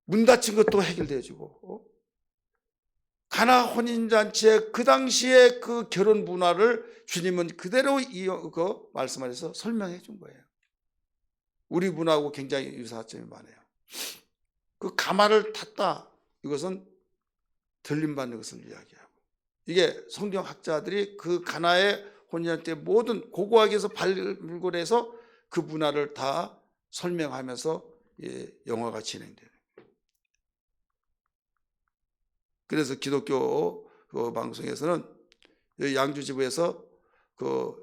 문 닫힌 것도 해결돼주고 가나 혼인잔치의 그 당시에 그 결혼 문화를 주님은 그대로 그 말씀하셔서 설명해 준 거예요. 우리 문화하고 굉장히 유사점이 많아요. 그 가마를 탔다 이것은 들림받는 것을 이야기하고, 이게 성경학자들이 그 가나의 혼인잔치 모든 고고하게 해서 발굴해서 그 문화를 다 설명하면서 영화가 진행돼요. 그래서 기독교 그 방송에서는 양주지부에서 그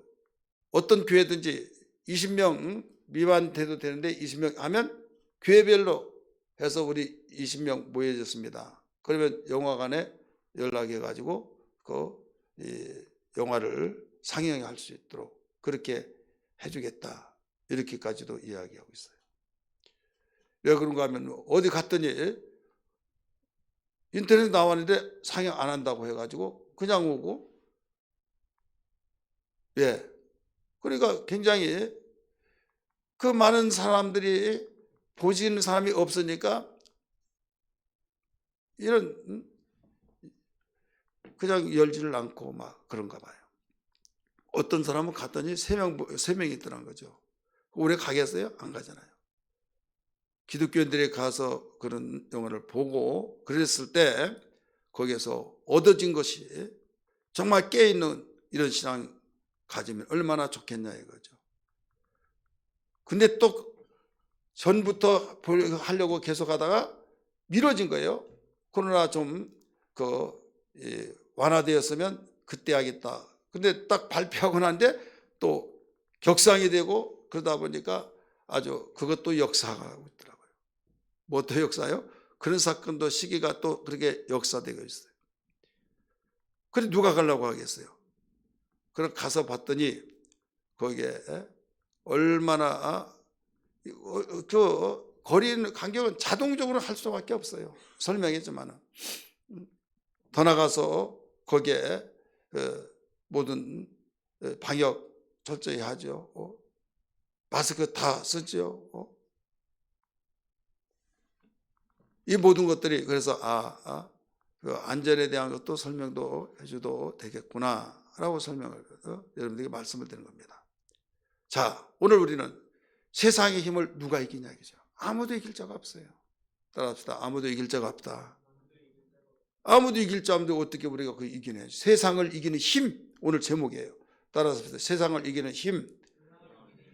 어떤 교회든지 20명 미만 돼도 되는데 20명 하면 교회별로 해서 우리 20명 모여졌습니다. 그러면 영화관에 연락해 가지고 그 영화를 상영할 수 있도록 그렇게 해주겠다 이렇게까지도 이야기하고 있어요. 왜 그런가 하면 어디 갔더니 인터넷에 나왔는데 상영 안 한다고 해가지고 그냥 오고, 그러니까 굉장히 그 많은 사람들이 보시는 사람이 없으니까 이런 그냥 열지를 않고 막 그런가 봐요. 어떤 사람은 갔더니 세 명이 있더란 거죠. 오래 가겠어요? 안 가잖아요. 기독교인들이 가서 그런 영화를 보고 그랬을 때 거기에서 얻어진 것이 정말 깨어있는 이런 신앙 가지면 얼마나 좋겠냐 이거죠. 근데 또 전부터 하려고 계속 하다가 미뤄진 거예요. 코로나 좀 완화되었으면 그때 하겠다. 근데 딱 발표하고 난데 또 격상이 되고 그러다 보니까 아주 그것도 역사가 있더라고요. 뭐 또 역사요? 그런 사건도 시기가 또 그렇게 역사되고 있어요. 그래 누가 가려고 하겠어요? 그럼 가서 봤더니 거기에 얼마나 그 거리 간격은 자동적으로 할 수밖에 없어요. 설명했지만은 더 나가서 거기에 모든 방역 철저히 하죠. 마스크 다 쓰죠. 이 모든 것들이 그래서 그 안전에 대한 것도 설명도 해줘도 되겠구나라고 설명을 여러분들에게 말씀을 드리는 겁니다. 자, 오늘 우리는 세상의 힘을 누가 이기냐 이거죠. 아무도 이길 자가 없어요. 따라합시다. 아무도 이길 자가 없다. 아무도 이길 자 없는데 어떻게 우리가 그 이기냐. 세상을 이기는 힘, 오늘 제목이에요. 따라합시다. 세상을 이기는 힘.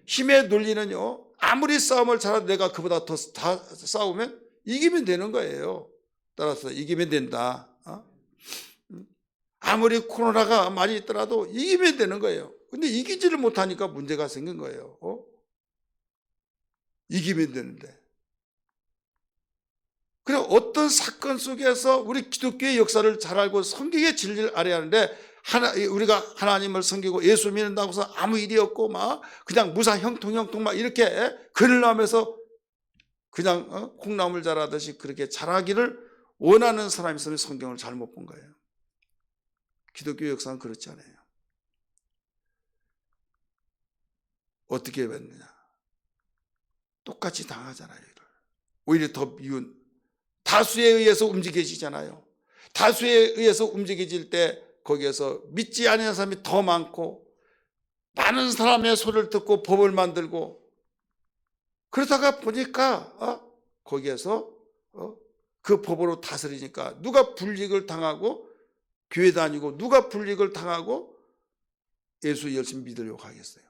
힘의 논리는요, 아무리 싸움을 잘해도 내가 그보다 더 싸우면 이기면 되는 거예요. 따라서 이기면 된다. 아무리 코로나가 많이 있더라도 이기면 되는 거예요. 근데 이기지를 못하니까 문제가 생긴 거예요. 이기면 되는데. 그래 어떤 사건 속에서 우리 기독교의 역사를 잘 알고 성경의 진리를 알아야 하는데 우리가 하나님을 섬기고 예수 믿는다고 해서 아무 일이 없고 막 그냥 무사 형통 막 이렇게 글을 나오면서 그냥 콩나물 자라듯이 그렇게 자라기를 원하는 사람이 있으면 성경을 잘못 본 거예요. 기독교 역사는 그렇지 않아요. 어떻게 했느냐. 똑같이 당하잖아요. 오히려 더 미운 다수에 의해서 움직여지잖아요. 다수에 의해서 움직여질 때 거기에서 믿지 않는 사람이 더 많고 많은 사람의 소리를 듣고 법을 만들고 그러다가 보니까 거기에서 그 법으로 다스리니까 누가 불이익을 당하고 교회 다니고 누가 불이익을 당하고 예수 열심히 믿으려고 하겠어요.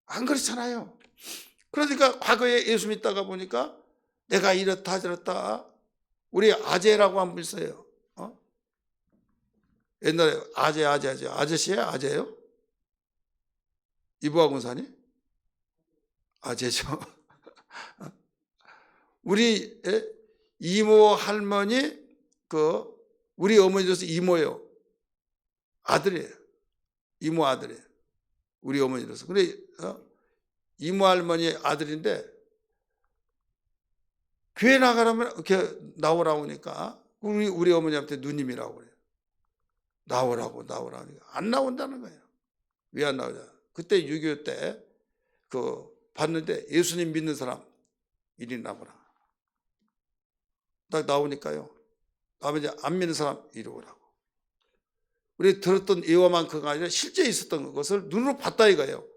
안 그렇잖아요. 그러니까 과거에 예수 믿다가 보니까 내가 이렇다 저렇다. 우리 아재라고 한 분 있어요. 옛날에 아저씨예요? 아재예요? 이보아 군사님? 아재죠. 우리 이모 할머니 우리 어머니로서 이모예요. 아들이에요. 이모 아들이에요. 우리 어머니로서. 근데 이모 할머니 아들인데 교회 나가라면 이렇게 나오라고 하니까 우리 어머니한테 누님이라고 그래요. 나오라고 안 나온다는 거예요. 왜 안 나오냐? 그때 6.25 때 봤는데 예수님 믿는 사람 1인 나오라. 딱 나오니까요. 다음에 이제 안 믿는 사람 이리 오라고. 우리 들었던 예화만큼가 아니라 실제 있었던 것을 눈으로 봤다 이거예요.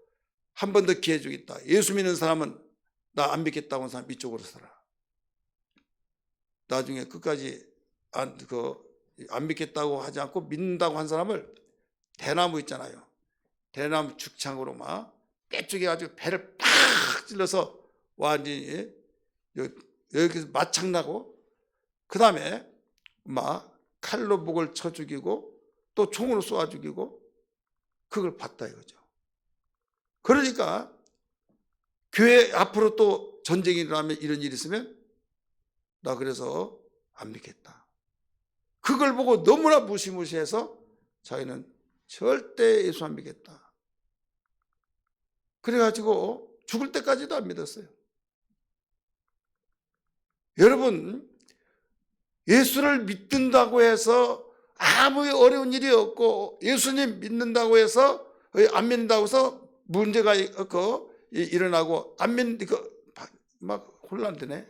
한 번 더 기회 주겠다. 예수 믿는 사람은 나 안 믿겠다고 하는 사람 이쪽으로 서라. 나중에 끝까지 안 믿겠다고 하지 않고 믿는다고 한 사람을 대나무 있잖아요. 대나무 죽창으로 막 빼쪽에 가지고 배를 팍 찔러서 완전히 여기서 마창나고 그 다음에 막 칼로 목을 쳐 죽이고 또 총으로 쏘아 죽이고 그걸 봤다 이거죠. 그러니까 교회 앞으로 또 전쟁이 일어나면 이런 일이 있으면 나 그래서 안 믿겠다. 그걸 보고 너무나 무시무시해서 자기는 절대 예수 안 믿겠다. 그래가지고 죽을 때까지도 안 믿었어요. 여러분, 예수를 믿는다고 해서 아무 어려운 일이 없고 예수님 믿는다고 해서 안 믿는다고 해서 문제가 일어나고 안 믿는 막 혼란되네.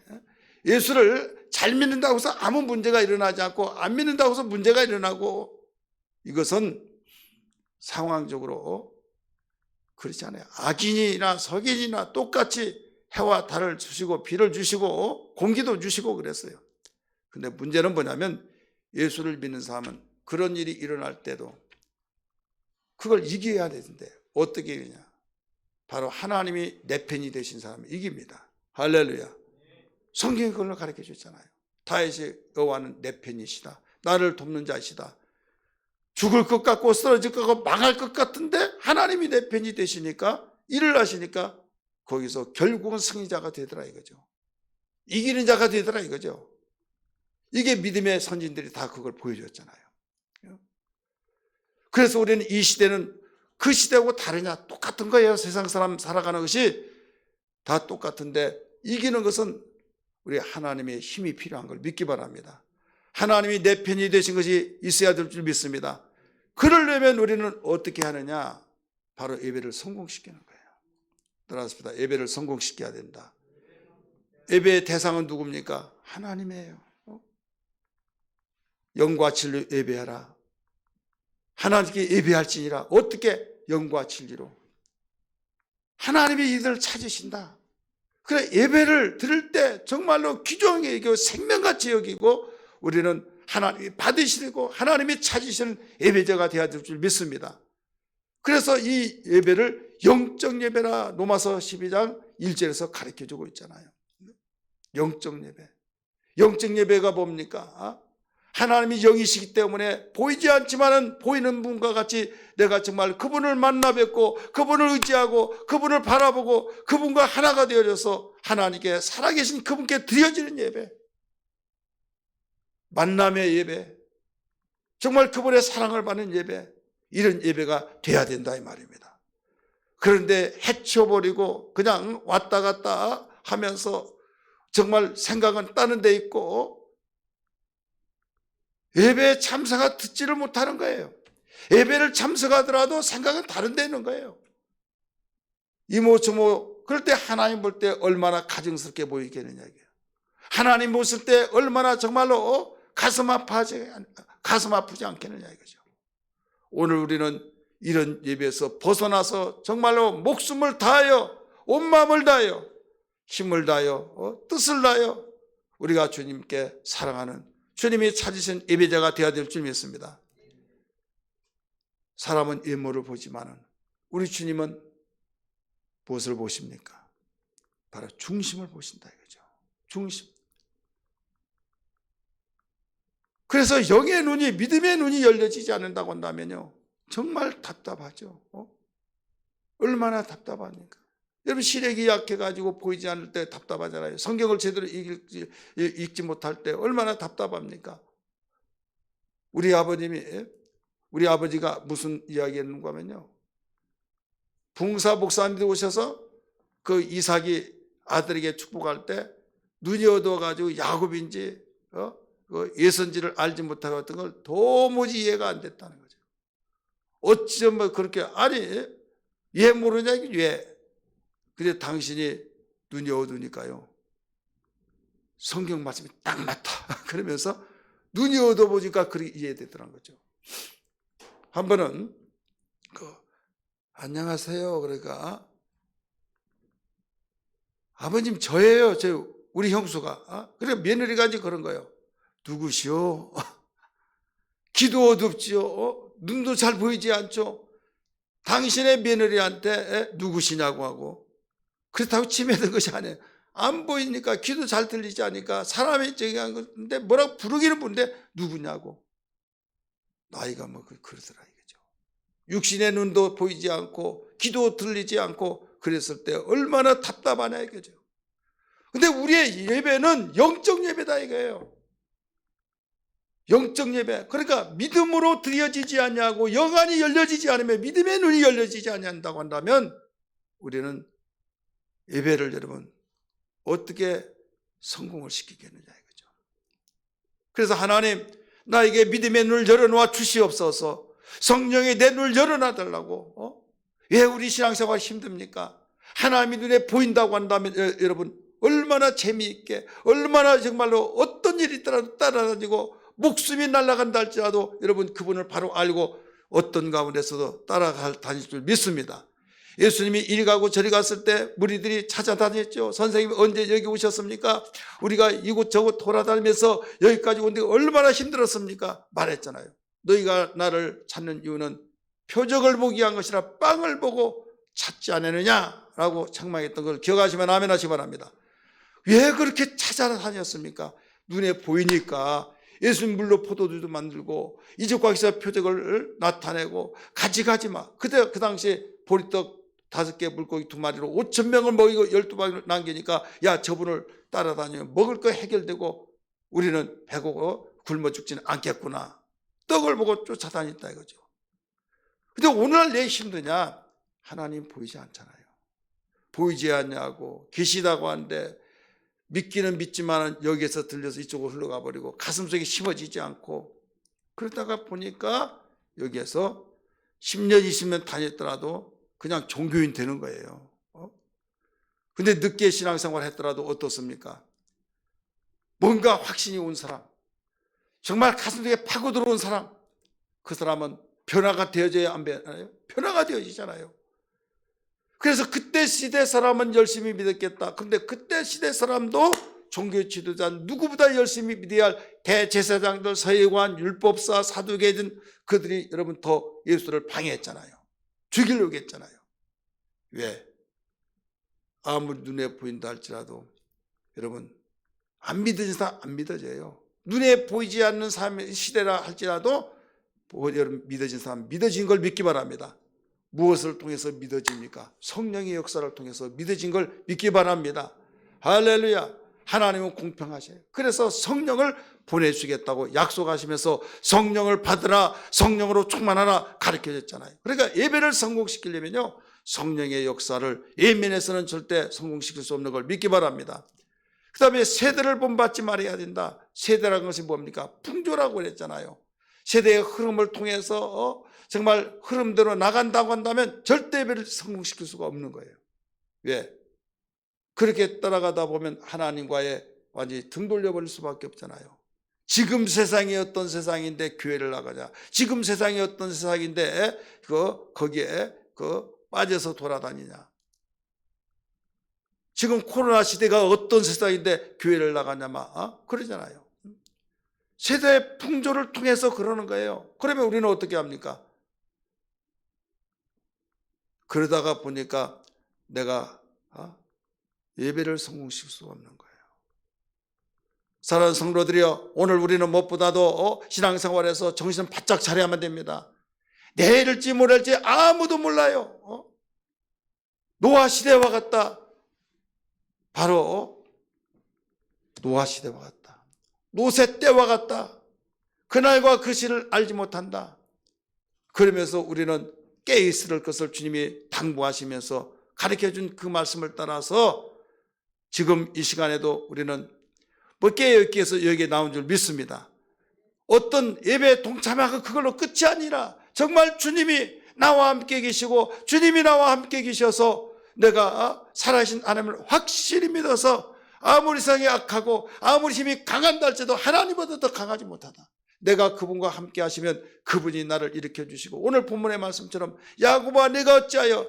예수를 잘 믿는다고 해서 아무 문제가 일어나지 않고 안 믿는다고 해서 문제가 일어나고, 이것은 상황적으로 그렇지 않아요. 악인이나 석인이나 똑같이 해와 달을 주시고 비를 주시고 공기도 주시고 그랬어요. 근데 문제는 뭐냐면 예수를 믿는 사람은 그런 일이 일어날 때도 그걸 이겨야 되는데 어떻게 이기냐? 바로 하나님이 내 편이 되신 사람이 이깁니다. 할렐루야. 성경이 그걸 가르쳐 줬잖아요. 다윗이 여호와는 내 편이시다. 나를 돕는 자시다. 죽을 것 같고 쓰러질 것 같고 망할 것 같은데 하나님이 내 편이 되시니까, 일을 하시니까 거기서 결국은 승리자가 되더라 이거죠. 이기는 자가 되더라 이거죠. 이게 믿음의 선진들이 다 그걸 보여줬잖아요. 그래서 우리는 이 시대는 그 시대하고 다르냐? 똑같은 거예요. 세상 사람 살아가는 것이 다 똑같은데 이기는 것은 우리 하나님의 힘이 필요한 걸 믿기 바랍니다. 하나님이 내 편이 되신 것이 있어야 될 줄 믿습니다. 그러려면 우리는 어떻게 하느냐? 바로 예배를 성공시키는 거예요. 따라합시다. 예배를 성공시켜야 된다. 예배의 대상은 누굽니까? 하나님이에요. 영과 진리로 예배하라. 하나님께 예배할지니라. 어떻게? 영과 진리로. 하나님이 이들을 찾으신다. 그래, 예배를 드릴 때 정말로 귀중하게 여기고 생명같이 여기고 우리는 하나님이 받으시고 하나님이 찾으시는 예배자가 되어야 될 줄 믿습니다. 그래서 이 예배를 영적 예배라 로마서 12장 1절에서 가르쳐주고 있잖아요. 영적 예배. 영적 예배가 뭡니까? 하나님이 영이시기 때문에 보이지 않지만은 보이는 분과 같이 내가 정말 그분을 만나 뵙고 그분을 의지하고 그분을 바라보고 그분과 하나가 되어져서 하나님께 살아계신 그분께 드려지는 예배, 만남의 예배, 정말 그분의 사랑을 받는 예배, 이런 예배가 돼야 된다 이 말입니다. 그런데 해쳐버리고 그냥 왔다 갔다 하면서 정말 생각은 다른 데 있고 예배에 참석하 듣지를 못하는 거예요. 예배를 참석하더라도 생각은 다른 데 있는 거예요. 이모저모 그럴 때 하나님 볼 때 얼마나 가증스럽게 보이겠느냐 이게요. 하나님 보실 때 얼마나 정말로 가슴 아프지 않겠느냐 이거죠. 오늘 우리는 이런 예배에서 벗어나서 정말로 목숨을 다하여 온 마음을 다하여 힘을 다하여 뜻을 다하여 우리가 주님께 사랑하는 주님이 찾으신 예배자가 되어야 될 줄 믿습니다. 사람은 외모를 보지만은 우리 주님은 무엇을 보십니까? 바로 중심을 보신다 이거죠. 중심. 그래서 영의 눈이, 믿음의 눈이 열려지지 않는다고 한다면요 정말 답답하죠. 얼마나 답답합니까? 여러분 시력이 약해가지고 보이지 않을 때 답답하잖아요. 성경을 제대로 읽지 못할 때 얼마나 답답합니까? 우리 아버지가 무슨 이야기했는가 하면요, 붕사 목사님들이 오셔서 그 이삭이 아들에게 축복할 때 눈이 어두워가지고 야곱인지 그 예선지를 알지 못하고 했던 걸 도무지 이해가 안 됐다는 거죠. 어찌면 그렇게, 아니 왜 모르냐, 왜? 근데 당신이 눈이 어두우니까요 성경 말씀이 딱 맞다 그러면서 눈이 어두워 보니까 그렇게 이해되더라는 거죠. 한 번은 안녕하세요 그러니까 아버님 저예요, 우리 형수가. 그래 며느리가 이제 그런 거예요. 누구시오? 귀도 어둡지요, 눈도 잘 보이지 않죠. 당신의 며느리한테 누구시냐고 하고, 그렇다고 치매든 것이 아니에요. 안 보이니까, 귀도 잘 들리지 않으니까 사람이 저기 한 건데 뭐라고 부르기는 부르는데 누구냐고. 나이가 뭐 그러더라 이거죠. 육신의 눈도 보이지 않고 귀도 들리지 않고 그랬을 때 얼마나 답답하냐 이거죠. 근데 우리의 예배는 영적 예배다 이거예요. 영적 예배. 그러니까 믿음으로 드려지지 않냐고, 영안이 열려지지 않으면, 믿음의 눈이 열려지지 않는다고 한다면 우리는 예배를 여러분 어떻게 성공을 시키겠느냐 이거죠. 그래서 하나님 나에게 믿음의 눈을 열어놓아 주시옵소서. 성령의 내 눈을 열어놔 달라고. 왜 우리 신앙생활 힘듭니까? 하나님이 눈에 보인다고 한다면 여러분 얼마나 재미있게, 얼마나 정말로 어떤 일이 있더라도 따라다니고 목숨이 날아간다 할지라도 여러분 그분을 바로 알고 어떤 가운데서도 따라다닐 줄 믿습니다. 예수님이 이리 가고 저리 갔을 때 무리들이 찾아다녔죠. 선생님이 언제 여기 오셨습니까? 우리가 이곳저곳 돌아다니면서 여기까지 온 데 얼마나 힘들었습니까? 말했잖아요. 너희가 나를 찾는 이유는 표적을 보기 위한 것이라 빵을 보고 찾지 않았느냐라고 책망했던 걸 기억하시면 아멘 하시기 바랍니다. 왜 그렇게 찾아다녔습니까? 눈에 보이니까. 예수님 물로 포도주도 만들고 이적과기사 표적을 나타내고 가지 마. 그때 그 당시에 보리떡 5개 물고기 2마리로 5,000명을 먹이고 12마리를 남기니까 야 저분을 따라다니면 먹을 거 해결되고 우리는 배고고 굶어 죽지는 않겠구나. 떡을 보고 쫓아다녔다 이거죠. 근데 오늘날 내 힘드냐? 하나님 보이지 않잖아요. 보이지 않냐고 계시다고 하는데 믿기는 믿지만 여기에서 들려서 이쪽으로 흘러가 버리고 가슴속에 심어지지 않고 그러다가 보니까 여기에서 10년 20년 다녔더라도 그냥 종교인 되는 거예요. 근데 늦게 신앙생활 했더라도 어떻습니까? 뭔가 확신이 온 사람, 정말 가슴속에 파고 들어온 사람, 그 사람은 변화가 되어져야 안 되나요? 변화가 되어지잖아요. 그래서 그때 시대 사람은 열심히 믿었겠다. 근데 그때 시대 사람도 종교 지도자 누구보다 열심히 믿어야 할 대제사장들, 서기관, 율법사, 사두개인 그들이 여러분 더 예수를 방해했잖아요. 죽이려고 했잖아요. 왜? 아무리 눈에 보인다 할지라도 여러분 안 믿어진 사람 안 믿어져요. 눈에 보이지 않는 삶의 시대라 할지라도 여러분 믿어진 사람 믿어진 걸 믿기 바랍니다. 무엇을 통해서 믿어집니까? 성령의 역사를 통해서 믿어진 걸 믿기 바랍니다. 할렐루야. 하나님은 공평하셔요. 그래서 성령을 보내주겠다고 약속하시면서 성령을 받으라, 성령으로 충만하라 가르쳐줬잖아요. 그러니까 예배를 성공시키려면요 성령의 역사를 예면에서는 절대 성공시킬 수 없는 걸 믿기 바랍니다. 그 다음에 세대를 본받지 말아야 된다. 세대라는 것이 뭡니까? 풍조라고 그랬잖아요. 세대의 흐름을 통해서 정말 흐름대로 나간다고 한다면 절대 예배를 성공시킬 수가 없는 거예요. 왜? 그렇게 따라가다 보면 하나님과의 완전히 등 돌려버릴 수밖에 없잖아요. 지금 세상이 어떤 세상인데 교회를 나가냐? 지금 세상이 어떤 세상인데 거기에 빠져서 돌아다니냐? 지금 코로나 시대가 어떤 세상인데 교회를 나가냐? 그러잖아요. 세대의 풍조를 통해서 그러는 거예요. 그러면 우리는 어떻게 합니까? 그러다가 보니까 내가 예배를 성공시킬 수가 없는 거예요. 사랑하는 성도들이여, 오늘 우리는 무엇보다도 신앙생활에서 정신 바짝 차려야만 됩니다. 내일일지 모레일지 아무도 몰라요. 노아 시대와 같다. 바로 노아 시대와 같다. 노새 때와 같다. 그날과 그 시를 알지 못한다. 그러면서 우리는 깨어있을 것을 주님이 당부하시면서 가르쳐준 그 말씀을 따라서 지금 이 시간에도 우리는 깨어있기 위해서 여기에 나온 줄 믿습니다. 어떤 예배에 동참하고 그걸로 끝이 아니라 정말 주님이 나와 함께 계시고 주님이 나와 함께 계셔서 내가 살아계신 하나님을 확실히 믿어서 아무리 세상이 악하고 아무리 힘이 강한다 할지라도 하나님보다 더 강하지 못하다. 내가 그분과 함께 하시면 그분이 나를 일으켜 주시고 오늘 본문의 말씀처럼 야곱아 내가 어찌하여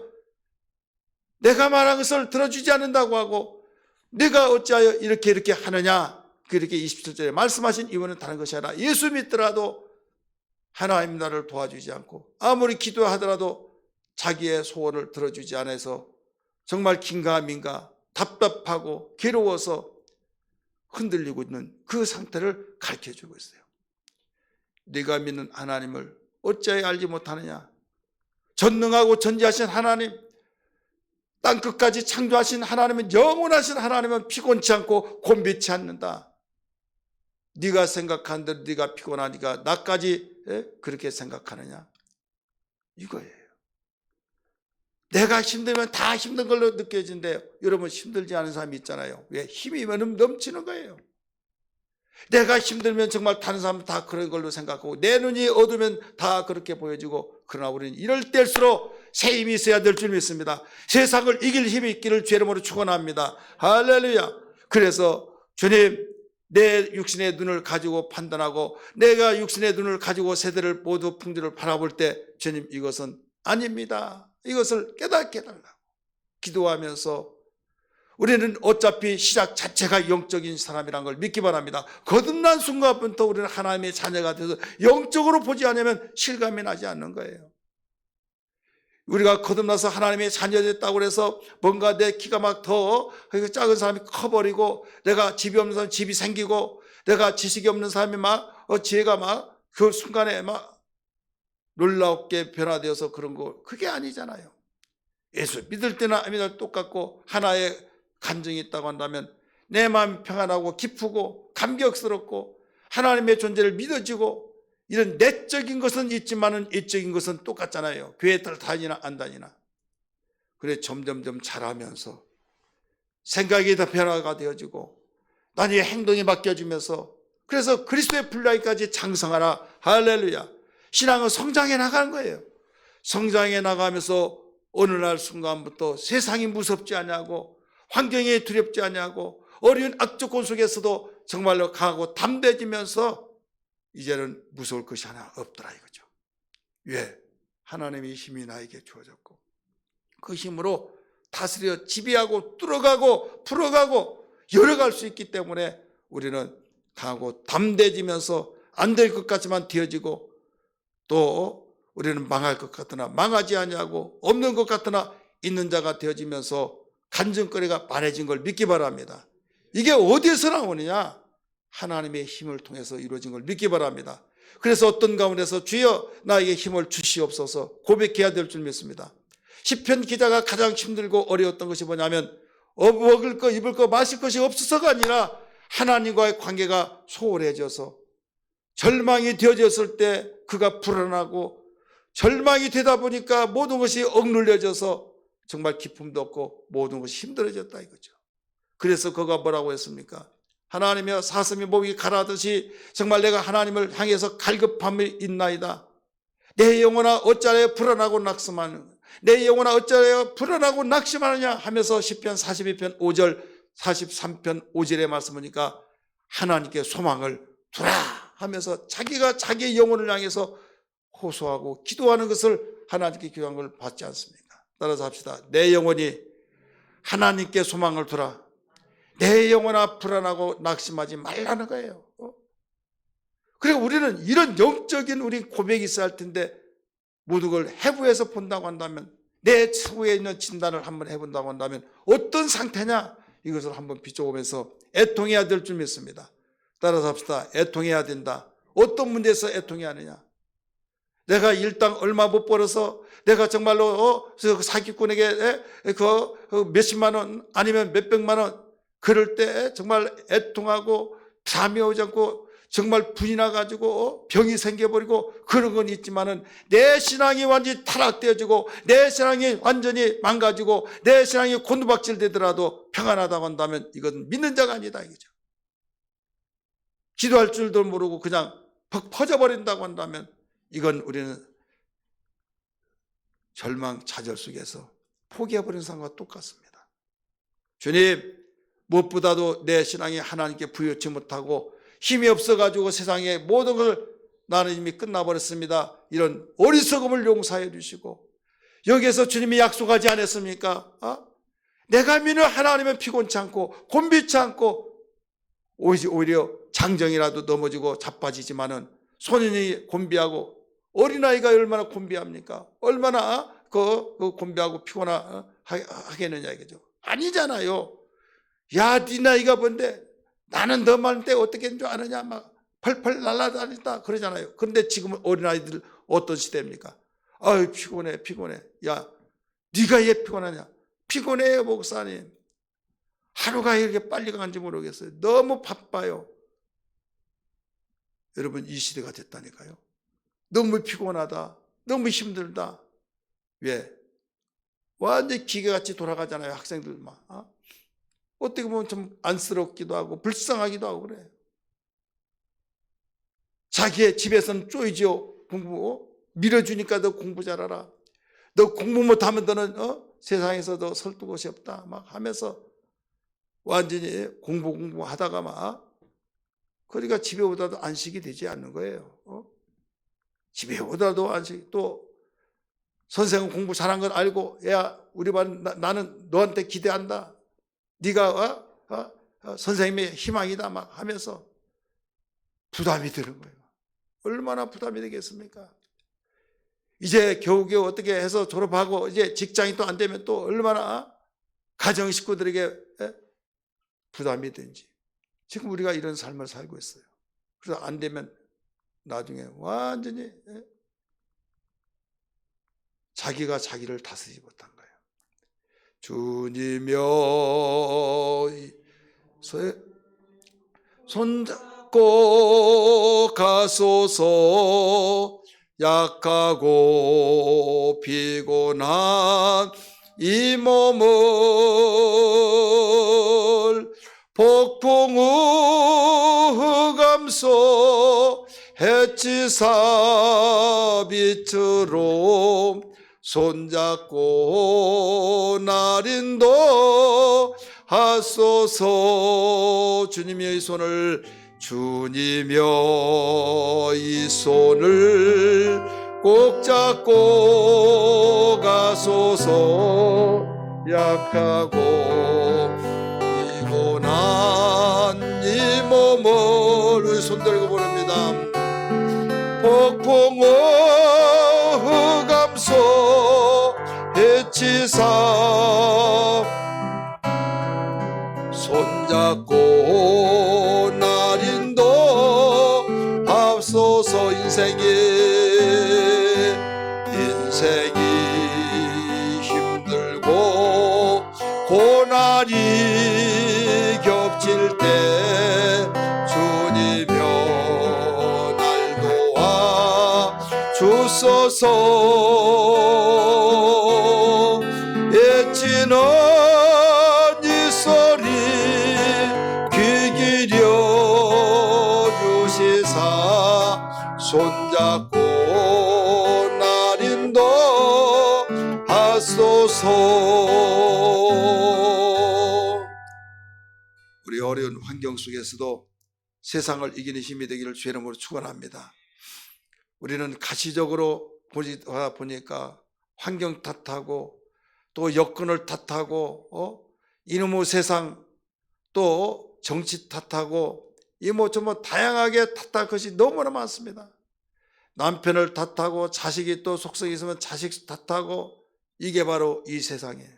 내가 말한 것을 들어주지 않는다고 하고 내가 어찌하여 이렇게 하느냐. 그렇게 27절에 말씀하신 이유는 다른 것이 아니라 예수 믿더라도 하나님 나를 도와주지 않고 아무리 기도하더라도 자기의 소원을 들어주지 않아서 정말 긴가민가 답답하고 괴로워서 흔들리고 있는 그 상태를 가르쳐주고 있어요. 네가 믿는 하나님을 어찌하여 알지 못하느냐. 전능하고 전지하신 하나님, 땅끝까지 창조하신 하나님은 영원하신 하나님은 피곤치 않고 곤비치 않는다. 네가 생각한 대로 네가 피곤하니까 나까지 그렇게 생각하느냐. 이거예요. 내가 힘들면 다 힘든 걸로 느껴지는데 여러분 힘들지 않은 사람이 있잖아요. 왜? 힘이 넘치는 거예요. 내가 힘들면 정말 다른 사람은 다 그런 걸로 생각하고 내 눈이 어두우면 다 그렇게 보여지고 그러나 우리는 이럴 때일수록 새 힘이 있어야 될 줄 믿습니다. 세상을 이길 힘이 있기를 주 이름으로 축원합니다. 할렐루야. 그래서 주님, 내 육신의 눈을 가지고 판단하고 내가 육신의 눈을 가지고 세대를 모두 풍조를 바라볼 때 주님, 이것은 아닙니다. 이것을 깨닫게 해달라고 기도하면서 우리는 어차피 시작 자체가 영적인 사람이란 걸 믿기 바랍니다. 거듭난 순간부터 우리는 하나님의 자녀가 돼서 영적으로 보지 않으면 실감이 나지 않는 거예요. 우리가 거듭나서 하나님의 자녀 됐다고 해서 뭔가 내 키가 막 더 작은 사람이 커버리고 내가 집이 없는 사람이 집이 생기고 내가 지식이 없는 사람이 막 지혜가 막 그 순간에 막 놀랍게 변화되어서 그런 거, 그게 아니잖아요. 예수 믿을 때나 안 믿을 때 똑같고 하나의 감정이 있다고 한다면 내 마음이 평안하고 기쁘고 감격스럽고 하나님의 존재를 믿어지고 이런 내적인 것은 있지만은 이적인 것은 똑같잖아요. 교회 다니나 안 다니나. 그래 점점점 자라면서 생각이 더 변화가 되어지고 나의 행동이 바뀌어지면서 그래서 그리스도의 분량까지 장성하라. 할렐루야. 신앙은 성장해 나가는 거예요. 성장해 나가면서 어느 날 순간부터 세상이 무섭지 않냐고, 환경이 두렵지 않냐고, 어려운 악조건 속에서도 정말로 강하고 담대해지면서 이제는 무서울 것이 하나 없더라 이거죠. 왜? 하나님의 힘이 나에게 주어졌고 그 힘으로 다스려 지배하고 뚫어가고 풀어가고 열어갈 수 있기 때문에 우리는 강하고 담대해지면서 안 될 것 같지만 되어지고 또 우리는 망할 것 같으나 망하지 아니하고 없는 것 같으나 있는 자가 되어지면서 간증거리가 많아진 걸 믿기 바랍니다. 이게 어디에서 나오느냐? 하나님의 힘을 통해서 이루어진 걸 믿기 바랍니다. 그래서 어떤 가운데서 주여 나에게 힘을 주시옵소서 고백해야 될 줄 믿습니다. 시편 기자가 가장 힘들고 어려웠던 것이 뭐냐면 먹을 거 입을 거 마실 것이 없어서가 아니라 하나님과의 관계가 소홀해져서 절망이 되어졌을 때 그가 불안하고 절망이 되다 보니까 모든 것이 억눌려져서 정말 기쁨도 없고 모든 것이 힘들어졌다 이거죠. 그래서 그가 뭐라고 했습니까? 하나님이여 사슴이 목이 가라듯이 정말 내가 하나님을 향해서 갈급함이 있나이다. 내 영혼아 어찌하여 불안하고 낙심하느냐. 내 영혼아 어찌하여 불안하고 낙심하느냐 하면서 시편 42편 5절 43편 5절의 말씀이니까 하나님께 소망을 두라 하면서 자기가 자기의 영혼을 향해서 호소하고 기도하는 것을 하나님께 기도한 걸 받지 않습니까? 따라서 합시다. 내 영혼이 하나님께 소망을 두라. 내 영혼아 불안하고 낙심하지 말라는 거예요. 그리고 우리는 이런 영적인 우리 고백이 있어야 할 텐데 모든 걸 해부해서 본다고 한다면 내 후에 있는 진단을 한번 해본다고 한다면 어떤 상태냐 이것을 한번 비춰보면서 애통해야 될 줄 믿습니다. 따라서 합시다. 애통해야 된다. 어떤 문제에서 애통해야 하느냐. 내가 일당 얼마 못 벌어서 내가 정말로 사기꾼에게 그 몇십만 원 아니면 몇백만 원 그럴 때 정말 애통하고 잠이 오지 않고 정말 분이 나가지고 병이 생겨버리고 그런 건 있지만은 내 신앙이 완전히 타락되어지고 내 신앙이 완전히 망가지고 내 신앙이 곤두박질 되더라도 평안하다고 한다면 이건 믿는 자가 아니다 이거죠. 기도할 줄도 모르고 그냥 퍽 퍼져버린다고 한다면 이건 우리는 절망 좌절 속에서 포기해버린 사람과 똑같습니다. 주님 무엇보다도 내 신앙이 하나님께 부여치 못하고 힘이 없어가지고 세상의 모든 걸 나는 이미 끝나버렸습니다. 이런 어리석음을 용서해 주시고 여기에서 주님이 약속하지 않았습니까? 내가 믿는 하나님은 피곤치 않고 곤비치 않고 오히려 장정이라도 넘어지고 자빠지지만은 소년이 곤비하고 어린아이가 얼마나 곤비합니까? 얼마나 그 곤비하고 피곤하겠느냐 이거죠. 아니잖아요. 야, 네 나이가 뭔데 나는 너 많을 때 어떻게 된 줄 아느냐 막 펄펄 날아다닌다 그러잖아요. 그런데 지금은 어린아이들 어떤 시대입니까? 아유 피곤해. 야 네가 왜 피곤하냐? 피곤해요 목사님. 하루가 이렇게 빨리 가는지 모르겠어요. 너무 바빠요. 여러분 이 시대가 됐다니까요. 너무 피곤하다. 너무 힘들다. 왜? 완전히 기계같이 돌아가잖아요. 학생들 막. 어떻게 보면 좀 안쓰럽기도 하고 불쌍하기도 하고 그래. 자기의 집에서는 쪼이죠. 공부 밀어주니까 너 공부 잘하라. 너 공부 못하면 너는 세상에서 더 설득 것이 없다 막 하면서 완전히 공부하다가 막 그러니까 집에 오다도 안식이 되지 않는 거예요. 집에 오다도 안식. 또 선생은 공부 잘한 건 알고, 야 우리 반 나는 너한테 기대한다. 네가 선생님의 희망이다 막 하면서 부담이 드는 거예요. 얼마나 부담이 되겠습니까? 이제 겨우겨우 어떻게 해서 졸업하고 이제 직장이 또 안 되면 또 얼마나 가정 식구들에게 부담이 되는지. 지금 우리가 이런 삶을 살고 있어요. 그래서 안 되면 나중에 완전히 자기가 자기를 다스리지 못한 거예요. 주님여 손잡고 가소서. 약하고 피곤한 이 몸을 폭풍 흑암속 해치사 빛으로 손잡고 날인도 하소서. 주님이여 이 손을, 주님이여 이 손을 꼭 잡고 가소서. 약하고 피곤한 이 몸을 우리 손 들고 부릅니다. 폭풍 흑암속 해치사 손잡고 날인도 앞서서. 인생이 힘들고 고난이 겹칠 때 주님여 날 도와 주소서. 애치는 이 소리 귀 기려 주시사 손잡고 날인도 하소서. 우리 어려운 환경 속에서도 세상을 이기는 힘이 되기를 주의 이름으로 축원합니다. 우리는 가시적으로 보니까 환경 탓하고 또 여건을 탓하고 이놈의 세상 또 정치 탓하고 전부 다양하게 탓할 것이 너무나 많습니다. 남편을 탓하고 자식이 또 속성이 있으면 자식 탓하고 이게 바로 이 세상이에요.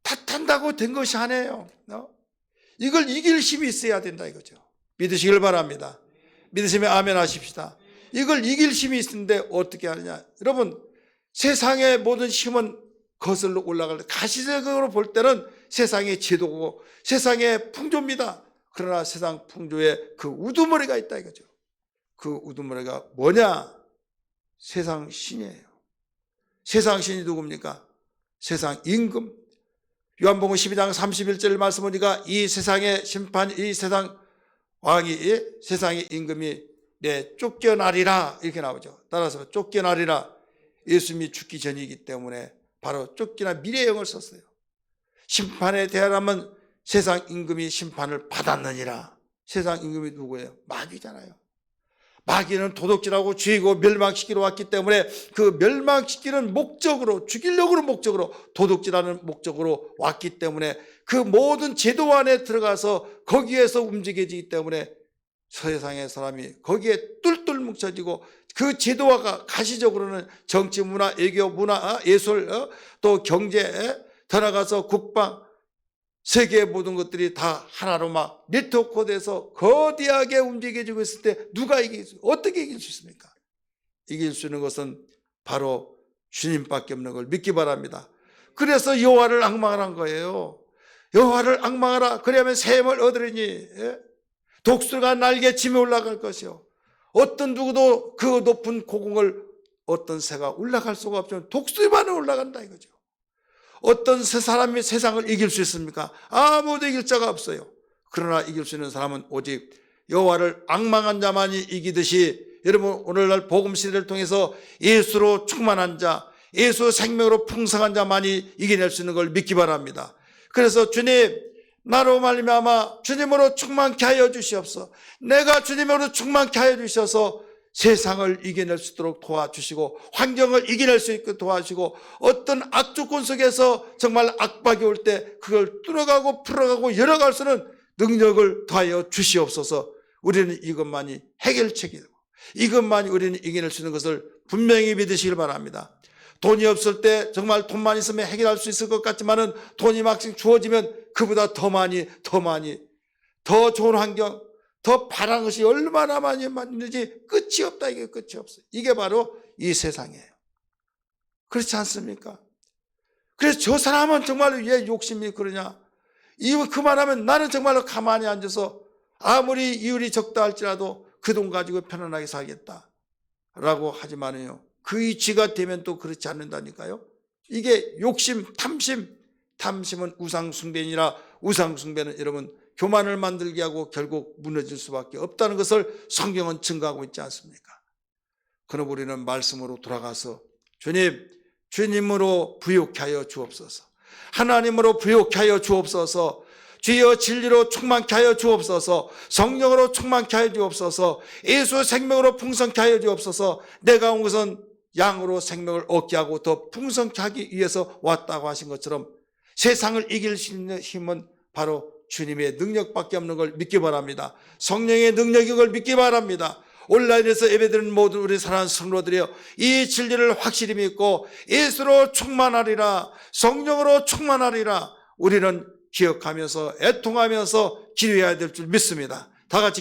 탓한다고 된 것이 아니에요. 이걸 이길 힘이 있어야 된다 이거죠. 믿으시길 바랍니다. 믿으시면 아멘 하십시다. 이걸 이길 힘이 있는데 어떻게 하느냐. 여러분 세상의 모든 힘은 거슬러 올라갈 때 가시적으로 볼 때는 세상의 제도고 세상의 풍조입니다. 그러나 세상 풍조에 그 우두머리가 있다 이거죠. 그 우두머리가 뭐냐? 세상 신이에요. 세상 신이 누굽니까? 세상 임금. 요한복음 12장 31절 말씀 보니까 이 세상의 심판, 이 세상 왕이, 세상의 임금이 쫓겨나리라 이렇게 나오죠. 따라서 쫓겨나리라. 예수님이 죽기 전이기 때문에 바로 쫓기나 미래형을 썼어요. 심판에 대하라면 세상 임금이 심판을 받았느니라. 세상 임금이 누구예요? 마귀잖아요. 마귀는 도둑질하고 죽이고 멸망시키러 왔기 때문에 그 멸망시키는 목적으로, 죽이려고 목적으로, 도둑질하는 목적으로 왔기 때문에 그 모든 제도 안에 들어가서 거기에서 움직여지기 때문에 세상의 사람이 거기에 뚫뚫 뭉쳐지고 그 제도화가 가시적으로는 정치, 문화, 외교, 문화, 예술, 또 경제, 더 나가서 국방, 세계의 모든 것들이 다 하나로 막 네트워크돼서 거대하게 움직여지고 있을 때 누가 어떻게 이길 수 있습니까? 이길 수 있는 것은 바로 주님밖에 없는 걸 믿기 바랍니다. 그래서 여호와를 앙망하란 거예요. 여호와를 앙망하라. 그러면 샘을 얻으리니 독수리가 날개치며 올라갈 것이요. 어떤 누구도 그 높은 고궁을 어떤 새가 올라갈 수가 없지만 독수리만은 올라간다 이거죠. 어떤 사람이 세상을 이길 수 있습니까? 아무도 이길 자가 없어요. 그러나 이길 수 있는 사람은 오직 여호와를 앙망한 자만이 이기듯이 여러분 오늘날 복음 시대를 통해서 예수로 충만한 자, 예수 생명으로 풍성한 자만이 이겨낼 수 있는 걸 믿기 바랍니다. 그래서 주님 나로 말미암아 주님으로 충만케 하여 주시옵소서. 내가 주님으로 충만케 하여 주셔서 세상을 이겨낼 수 있도록 도와주시고 환경을 이겨낼 수 있게 도와주시고 어떤 악조건 속에서 정말 악박이 올 때 그걸 뚫어가고 풀어가고 열어갈 수 있는 능력을 더하여 주시옵소서. 우리는 이것만이 해결책이고 이것만이 우리는 이겨낼 수 있는 것을 분명히 믿으시길 바랍니다. 돈이 없을 때 정말 돈만 있으면 해결할 수 있을 것 같지만은 돈이 막상 주어지면 그보다 더 많이 더 좋은 환경, 더 바라는 것이 얼마나 많이 있는지 끝이 없다. 이게 끝이 없어요. 이게 바로 이 세상이에요. 그렇지 않습니까? 그래서 저 사람은 정말로 왜 욕심이 그러냐? 이거 그만하면 나는 정말로 가만히 앉아서 아무리 이율이 적다 할지라도 그 돈 가지고 편안하게 살겠다 라고 하지만요, 그 이치가 되면 또 그렇지 않는다니까요. 이게 욕심, 탐심은 우상숭배니라. 우상숭배는 여러분 교만을 만들게 하고 결국 무너질 수밖에 없다는 것을 성경은 증거하고 있지 않습니까? 그럼 우리는 말씀으로 돌아가서 주님으로 부욕케 하여 주옵소서. 하나님으로 부욕케 하여 주옵소서. 주여 진리로 충만케 하여 주옵소서. 성령으로 충만케 하여 주옵소서. 예수 생명으로 풍성케 하여 주옵소서. 내가 온 것은 양으로 생명을 얻게 하고 더 풍성케 하기 위해서 왔다고 하신 것처럼 세상을 이길 수 있는 힘은 바로 주님의 능력밖에 없는 걸 믿기 바랍니다. 성령의 능력인 걸 믿기 바랍니다. 온라인에서 예배드리는 모든 우리 사랑하는 성도들이여, 이 진리를 확실히 믿고 예수로 충만하리라, 성령으로 충만하리라 우리는 기억하면서 애통하면서 기도해야 될 줄 믿습니다. 다 같이